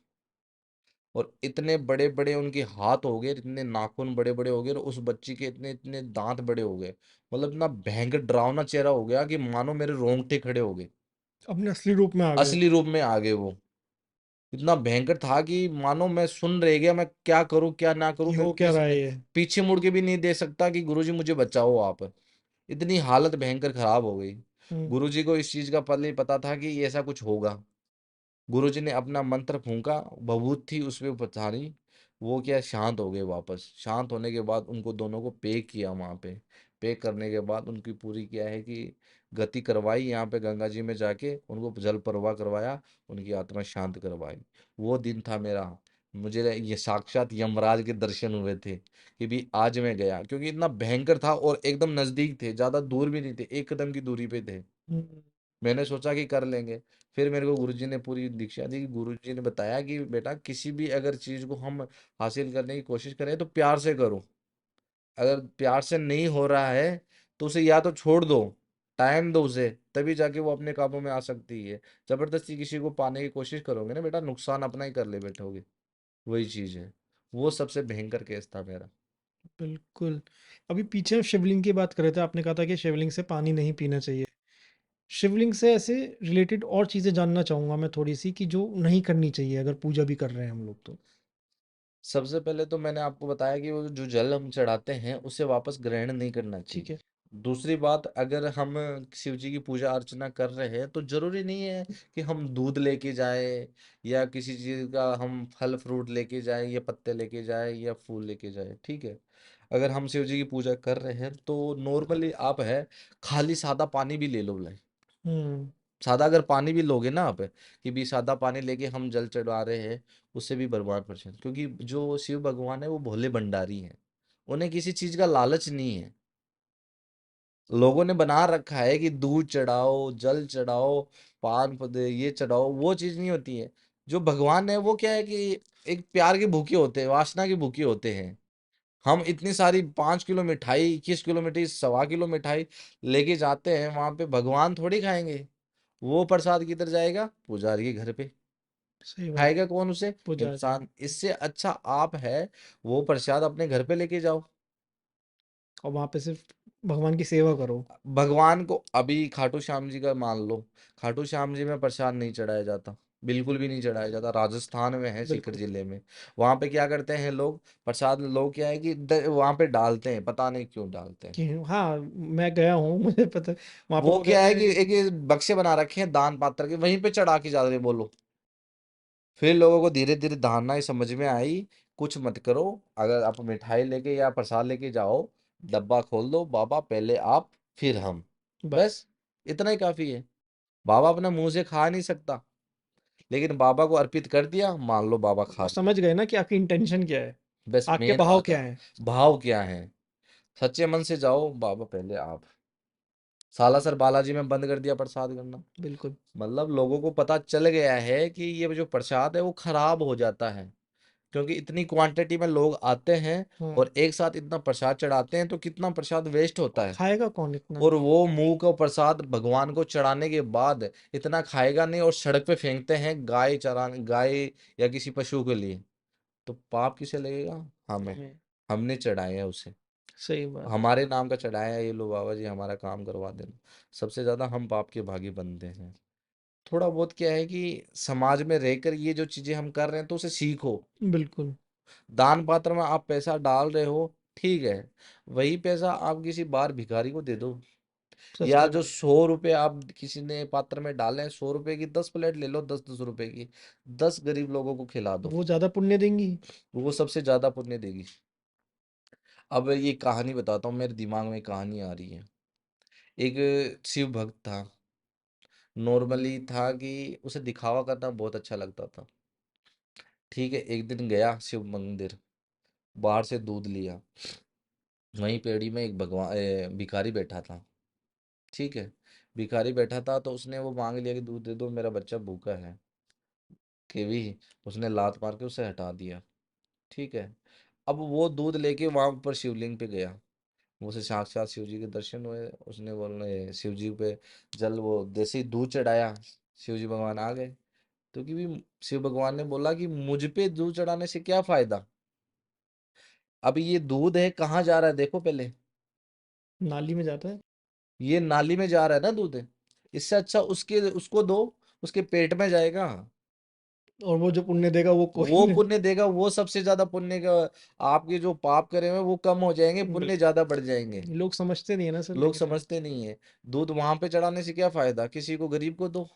और इतने बड़े बड़े उनके हाथ हो गए, इतने नाखून बड़े बड़े हो गए, और उस बच्ची के इतने इतने दांत बड़े हो गए। मतलब इतना भयंकर डरावना चेहरा हो गया कि मानो मेरे रोंगटे खड़े हो गए। अपने असली रूप में आ गए। असली रूप में आ गए वो। इतना भयंकर था कि मानो मैं सुन रह गया, मैं क्या करूं क्या ना करूं, कि मेरे हो को क्या किसी रहा ने है ये? पीछे मुड़ के भी नहीं दे सकता कि गुरुजी मुझे बचाओ आप। इतनी हालत भयंकर खराब हो गई। हम्म। गुरुजी को इस चीज का पहले ही पता था कि ये ऐसा कुछ होगा। गुरुजी ने अपना मंत्र फूंका, भभूत थी उसमें पथारी। वो क्या शांत हो गए वापस। शांत होने के बाद उनको दोनों को पे किया वहां पे। पे करने के बाद उनकी पूरी क्या है कि गति करवाई, यहाँ पे गंगा जी में जाके उनको जल प्रवाह करवाया, उनकी आत्मा शांत करवाई। वो दिन था मेरा। मुझे ये साक्षात यमराज के दर्शन हुए थे कि भी आज मैं गया, क्योंकि इतना भयंकर था और एकदम नजदीक थे, ज्यादा दूर भी नहीं थे, एक कदम की दूरी पे थे। हम्म। मैंने सोचा कि कर लेंगे। फिर मेरे को गुरुजी ने पूरी दीक्षा दी। गुरुजी ने बताया कि बेटा किसी भी अगर चीज को हम हासिल करने की कोशिश करें तो प्यार से करो। अगर प्यार से नहीं हो रहा है तो उसे या तो छोड़ दो, टाइम दो उसे, तभी जाके वो अपने काबू में आ सकती है। जबरदस्ती किसी को पाने की कोशिश करोगे ना बेटा, नुकसान अपना ही कर ले बैठोगे। वही चीज है। वो सबसे भयंकर केस था मेरा। बिल्कुल। अभी पीछे हम शिवलिंग की बात कर रहे थे, आपने कहा था कि शिवलिंग से पानी नहीं पीना चाहिए। शिवलिंग से ऐसे रिलेटेड और चीज़ें जानना चाहूँगा मैं थोड़ी सी, कि जो नहीं करनी चाहिए अगर पूजा भी कर रहे हैं हम लोग तो। सबसे पहले तो मैंने आपको बताया कि वो जो जल हम चढ़ाते हैं उसे वापस ग्रहण नहीं करना ठीक चाहिए। है। दूसरी बात, अगर हम शिव जी की पूजा अर्चना कर रहे हैं तो जरूरी नहीं है कि हम दूध लेके जाएं या किसी चीज का हम फल फ्रूट लेके जाएं या पत्ते लेके जाएं या फूल लेके जाएं। ठीक है, अगर हम शिव जी की पूजा कर रहे हैं तो नॉर्मली आप है खाली सादा पानी भी ले लो भाई। हम्म। सादा अगर पानी भी लोगे ना आप, कि भी सादा पानी लेके हम जल चढ़ा रहे हैं, उससे भी बर्बाद परसेंट। क्योंकि जो शिव भगवान है वो भोले भंडारी हैं, उन्हें किसी चीज का लालच नहीं है। लोगों ने बना रखा है कि दूध चढ़ाओ, जल चढ़ाओ, पान पौधे ये चढ़ाओ, वो चीज नहीं होती है। जो भगवान है वो क्या है कि एक प्यार के भूखे होते हैं, वासना के भूखे होते हैं। हम इतनी सारी 5 किलो मिठाई, 21 किलो मिठाई, 1.25 किलो मिठाई लेके जाते हैं वहां पे, भगवान थोड़ी खाएंगे। वो प्रसाद किधर जाएगा? पुजारी के घर पे। सही बात। खाएगा कौन उसे? पुजारी। इंसान। इससे अच्छा आप है वो प्रसाद अपने घर पे लेके जाओ। और वहाँ पे सिर्फ भगवान की सेवा करो। भगवान को अभी खाटू श्याम जी का मान लो, खाटू श्याम जी में प्रसाद नहीं चढ़ाया जाता। बिल्कुल भी नहीं चढ़ाया जाता। राजस्थान में है, सीकर बिल्कुल। जिले में। वहां पे क्या करते हैं लोग, प्रसाद लोग क्या है कि वहां पे डालते हैं, पता नहीं क्यों डालते हैं। कि हाँ, मैं गया हूँ, मुझे पता है। वहाँ पे वो वो क्या कहते है कि हैं। एक ये बक्से बना रखे हैं दान पात्र के, वहीं पे चढ़ा के जा रहे, बोलो। फिर लोगों को धीरे धीरे धारणा ही समझ में आई, कुछ मत करो। अगर आप मिठाई लेके या प्रसाद लेके जाओ, डब्बा खोल दो, बाबा पहले आप फिर हम, बस। बस इतना ही काफी है। बाबा अपना मुंह से खा नहीं सकता, लेकिन बाबा को अर्पित कर दिया, मान लो बाबा खा वो लिया। समझ गए ना कि आपकी इंटेंशन क्या है, बस आपके मेन भाव बात क्या है, है। भाव क्या है। सच्चे मन से जाओ, बाबा पहले आप। सालासर बालाजी में बंद कर दिया प्रसाद करना। बिल्कुल। मतलब लोगों को पता चल गया है कि ये जो प्रसाद है वो खराब हो जाता है, क्योंकि इतनी क्वांटिटी में लोग आते हैं हाँ। और एक साथ इतना प्रसाद चढ़ाते हैं, तो कितना प्रसाद वेस्ट होता और है। खाएगा कौन इतना। और वो मुंह को प्रसाद भगवान को चढ़ाने के बाद इतना खाएगा नहीं, और सड़क पे फेंकते हैं गाय चराने, गाय या किसी पशु के लिए। तो पाप किसे लगेगा? हमें। हमें। हमने चढ़ाए हैं उसे, सही बात। हमारे नाम का चढ़ाया है, ये लो बाबा जी हमारा काम करवा देना। सबसे ज्यादा हम पाप के भागी बनते हैं। थोड़ा बहुत क्या है कि समाज में रहकर ये जो चीजें हम कर रहे हैं, तो उसे सीखो। बिल्कुल। दान पात्र में आप पैसा डाल रहे हो, ठीक है, वही पैसा आप किसी बाहर भिखारी को दे दो। या सच्ची जो बात। 100 रुपए आप किसी ने पात्र में डाले हैं, 100 रुपए की 10 प्लेट ले लो, 10-10 रुपए की, 10 गरीब लोगों को खिला दो। वो ज्यादा पुण्य देंगी। वो सबसे ज्यादा पुण्य देगी। अब ये कहानी बताता हूँ, मेरे दिमाग में कहानी आ रही है। एक शिव भक्त था। नॉर्मली था कि उसे दिखावा करना बहुत अच्छा लगता था। ठीक है, एक दिन गया शिव मंदिर, बाहर से दूध लिया। वहीं पेड़ी में एक भिखारी बैठा था। ठीक है, भिखारी बैठा था, तो उसने वो मांग लिया कि दूध दे दो, मेरा बच्चा भूखा है। कि भी उसने लात मार के उसे हटा दिया। ठीक है, अब वो दूध लेके वहां ऊपर शिवलिंग पे गया। वो उसे साक्षात शिव जी के दर्शन हुए। उसने बोले शिव जी पे जल, वो देसी दूध चढ़ाया। शिव जी भगवान आ गए। तो कि भी शिव भगवान ने बोला कि मुझ पे दूध चढ़ाने से क्या फायदा। अब ये दूध है, कहाँ जा रहा है देखो पहले। नाली में जाता है। ये नाली में जा रहा है ना दूध। इससे अच्छा उसके उसको दो, उसके पेट में जाएगा। और वो जो पुण्य देगा वो कोई वो नहीं। पुण्य देगा, वो सबसे ज्यादा पुण्य का। आपके जो पाप करे हुए वो कम हो जाएंगे, पुण्य बिल्कुल। ज्यादा बढ़ जाएंगे। लोग समझते नहीं है ना सर, लोग लेकिन समझते नहीं है। दूध वहां पे चढ़ाने से क्या फायदा, किसी को गरीब को दो।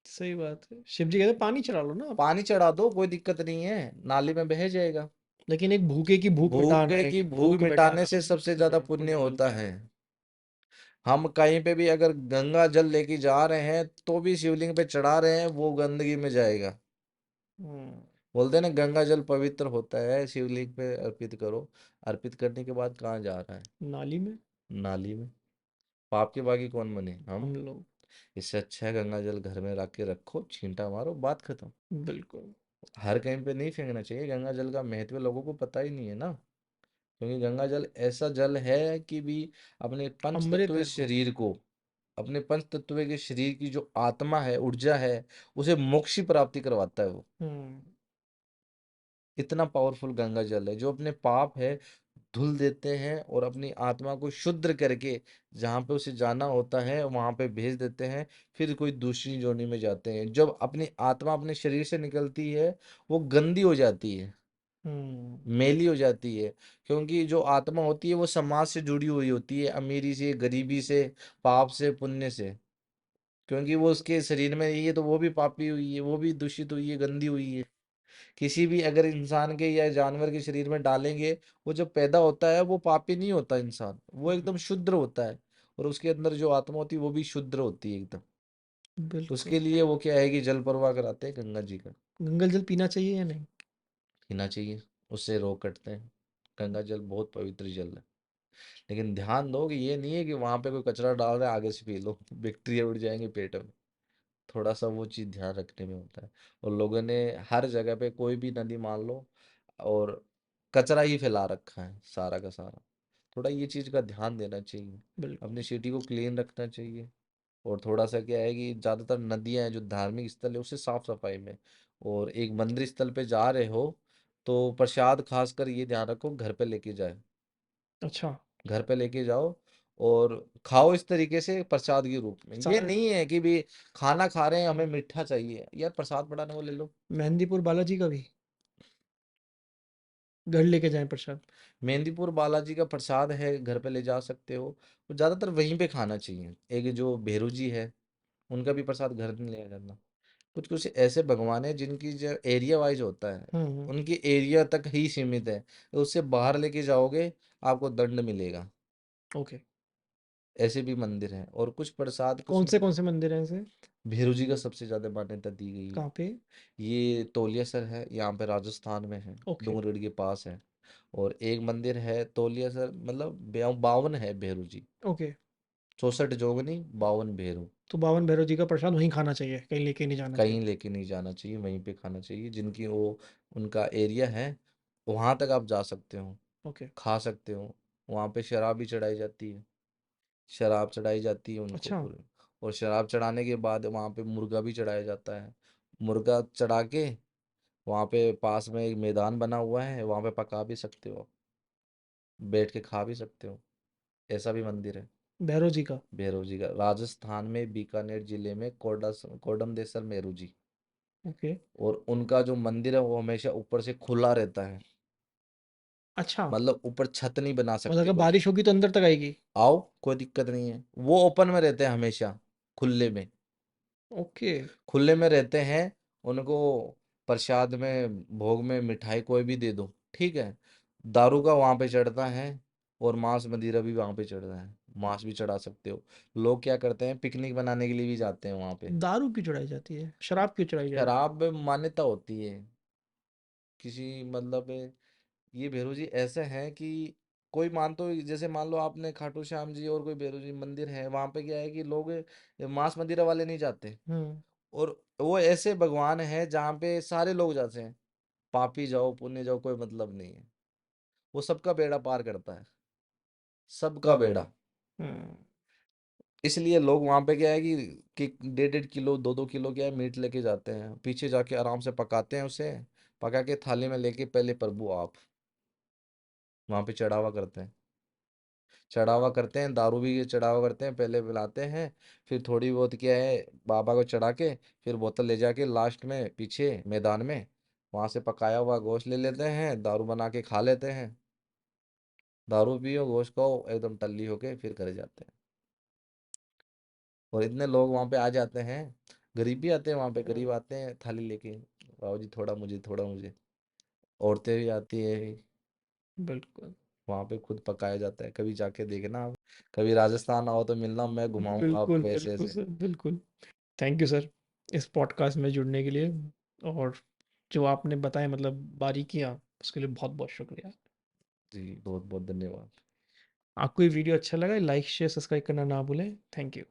सही बात है। शिव जी कहते हैं, पानी चढ़ा लो ना आप। पानी चढ़ा दो, कोई दिक्कत नहीं है, नाली में बह जाएगा। लेकिन एक भूखे की भूख भूखे मिटाने की भूख भूख मिटाने मिटाने से सबसे से ज्यादा बड़ा पुण्य पुण्य होता मिलता है। है। हम कहीं पे भी अगर गंगा जल लेके जा रहे हैं, तो भी शिवलिंग पे चढ़ा रहे हैं, वो गंदगी में जाएगा। हम्म। बोलते हैं ना, गंगा जल पवित्र होता है, शिवलिंग पे अर्पित करो। अर्पित करने के बाद कहाँ जा रहा है? नाली में। नाली में। पाप के बागी कौन बने? हम। हम लोग। इससे अच्छा है गंगा जल घर में रख के रखो, छींटा मारो, बात खत्म। बिल्कुल। हर कहीं पे नहीं फेंकना चाहिए। गंगा जल का महत्व लोगों को पता ही नहीं है ना। क्योंकि गंगा जल ऐसा जल है कि भी अपने पंच अमृत तत्व है वो। शरीर को, अपने पंच तत्व के शरीर की जो आत्मा है, ऊर्जा है, उसे मोक्ष की प्राप्ति करवाता है वो। हम्म। इतना पावरफुल गंगा जल है, जो अपने पाप है धुल देते हैं, और अपनी आत्मा को शुद्ध करके जहाँ पे उसे जाना होता है वहां पे भेज देते हैं। फिर कोई दूसरी जोनी में जाते हैं। जब अपनी आत्मा अपने शरीर से निकलती है, वो गंदी हो जाती है, हम्म। मैली हो जाती है। क्योंकि जो आत्मा होती है वो समाज से जुड़ी हुई होती है, अमीरी से, गरीबी से, पाप से, पुण्य से। क्योंकि वो उसके शरीर में रही है, तो वो भी पापी हुई है, वो भी दूषित हुई है, गंदी हुई है। किसी भी अगर इंसान के या जानवर के शरीर में डालेंगे, वो जब पैदा होता है वो पापी नहीं होता इंसान, वो हम्म। एकदम शुद्र होता है। और उसके अंदर जो आत्मा होती है वो भी शुद्र होती है एकदम। बिल्कुल। उसके लिए वो क्या है कि जल प्रवाह कराते हैं गंगा जी का। गंगा जल पीना चाहिए या नहीं। पीना चाहिए, उससे रोग कटते हैं। गंगा जल बहुत पवित्र जल है। लेकिन ध्यान दो कि ये नहीं है कि वहां पे कोई कचरा डाल रहा है आगे से पी लो, बैक्टीरिया उड़ जाएंगे पेट में। थोड़ा सा वो चीज़ ध्यान रखने में होता है। और लोगों ने हर जगह पे कोई भी नदी मान लो, और कचरा ही फैला रखा है सारा का सारा। थोड़ा ये चीज़ का ध्यान देना चाहिए। अपनी बिल्कुल। सिटी को क्लीन रखना चाहिए। और थोड़ा सा क्या है कि ज़्यादातर नदियाँ हैं जो धार्मिक स्थल है, उसे साफ सफाई में। और एक मंदिर स्थल पे जा रहे हो, तो प्रसाद खासकर ये ध्यान रखो घर पे लेके जाए। अच्छा। घर पे लेके जाओ। और खाओ इस तरीके से प्रसाद के रूप में। ये सारे नहीं है कि भी खाना खा रहे हैं हमें मीठा चाहिए, यार प्रसाद बढ़ाने वो ले लो। मेहंदीपुर बालाजी का भी घर लेके जाएं प्रसाद। मेहंदीपुर बालाजी का प्रसाद है, घर पे ले जा सकते हो। तो ज़्यादातर वहीं पे खाना चाहिए। एक जो भेरू जी है, उनका भी प्रसाद घर नहीं ले जाना। कुछ कुछ ऐसे भगवान हैं जिनकी जो एरिया वाइज होता है, हम्म। उनकी एरिया तक ही सीमित है। उससे बाहर लेके जाओगे आपको दंड मिलेगा। ओके। ऐसे भी मंदिर हैं। और कुछ प्रसाद कुछ कौन से मंदिर हैं ऐसे? भेरू जी का सबसे ज़्यादा मान्यता दी गई है। कहाँ पे? ये तौलियासर है, यहाँ पे राजस्थान में है, ओके। डूंगरगढ़ के पास है। और एक मंदिर है तौलियासर, मतलब 52 है भेरू जी। ओके। 64 जोगनी, 52 भेरू। तो बावन भैरव जी का प्रसाद वहीं खाना चाहिए, कहीं लेके नहीं जाना कहीं चाहिए। लेके नहीं जाना चाहिए, वहीं पे खाना चाहिए। जिनकी वो उनका एरिया है, वहां तक आप जा सकते हो, ओके। खा सकते हो। वहां पे शराब भी चढ़ाई जाती है। शराब चढ़ाई जाती है उनको अच्छा। पूरी। और शराब चढ़ाने के बाद वहां पे मुर्गा भी चढ़ाया जाता है। मुर्गा चढ़ा के वहां पे पास में एक मैदान बना हुआ है, वहां पे पका भी सकते हो, बैठ के खा भी सकते हो। ऐसा भी मंदिर है भैरव जी का। भैरव जी का, राजस्थान में बीकानेर जिले में कोडमदेसर मेरू जी। ओके। और उनका जो मंदिर है वो हमेशा ऊपर से खुला रहता है। अच्छा। मतलब ऊपर छत नहीं बना मतलब सकते अगर कोई। बारिश होगी तो अंदर तक आएगी? आओ, कोई दिक्कत नहीं है, वो ओपन में रहते हैं हमेशा, खुले में। ओके। खुले में रहते हैं। उनको प्रसाद में, भोग में मिठाई कोई भी दे दो, ठीक है। दारू का वहां पे चढ़ता है। और मांस मदिरा भी वहां पे चढ़ता है, मांस भी चढ़ा सकते हो। लोग क्या करते हैं, पिकनिक बनाने के लिए भी जाते हैं वहां पे। दारू क्यों चढ़ाई जाती है, शराब क्यों चढ़ाई जाती है? शराब में मान्यता होती है किसी, मतलब ये भैरव जी ऐसे हैं कि कोई मान तो, जैसे मान लो आपने खाटू श्याम जी और कोई भैरव जी मंदिर है, वहां पे क्या है कि लोग मांस मदिरा वाले नहीं जाते। हम्म। और वो ऐसे भगवान है जहाँ पे सारे लोग जाते हैं। पापी जाओ पुण्य जाओ, कोई मतलब नहीं है। वो सबका बेड़ा पार करता है, सबका बेड़ा। हम्म। इसलिए लोग वहां पे क्या है कि 1.5 1.5 किलो 2 2 किलो क्या है मीट लेके जाते हैं, पीछे जाके आराम से पकाते हैं उसे। पका के थाली में लेके पहले प्रभु आप वहां पे चढ़ावा करते हैं। चढ़ावा करते हैं, दारू भी चढ़ावा करते हैं, पहले पिलाते हैं। फिर थोड़ी बहुत क्या है, बाबा को चढ़ा के फिर बोतल ले जाके लास्ट में पीछे मैदान में वहां से पकाया हुआ गोश्त ले लेते हैं, दारू बना के खा लेते हैं। दारू पियो, गोश्त खाओ, एकदम टल्ली होके फिर घर जाते हैं। और इतने लोग वहां पे आ जाते हैं। गरीब भी आते हैं वहां पे, गरीब आते हैं थाली लेके, बाबू जी थोड़ा मुझे थोड़ा मुझे। औरतें भी आती है। बिल्कुल। वहां पे खुद पकाया जाता है, कभी जाके देखना आप। कभी राजस्थान आओ तो मिलना, मैं घुमाऊंगा बिल्कुल आपको ऐसे बिल्कुल ऐसे। सर, बिल्कुल। थैंक यू सर, इस पॉडकास्ट में जुड़ने के लिए। और जो आपने बताया मतलब बारीकियाँ, उसके लिए बहुत बहुत शुक्रिया। जी बहुत बहुत धन्यवाद। आपको ये वीडियो अच्छा लगा, लाइक शेयर सब्सक्राइब करना ना भूलें। Thank you.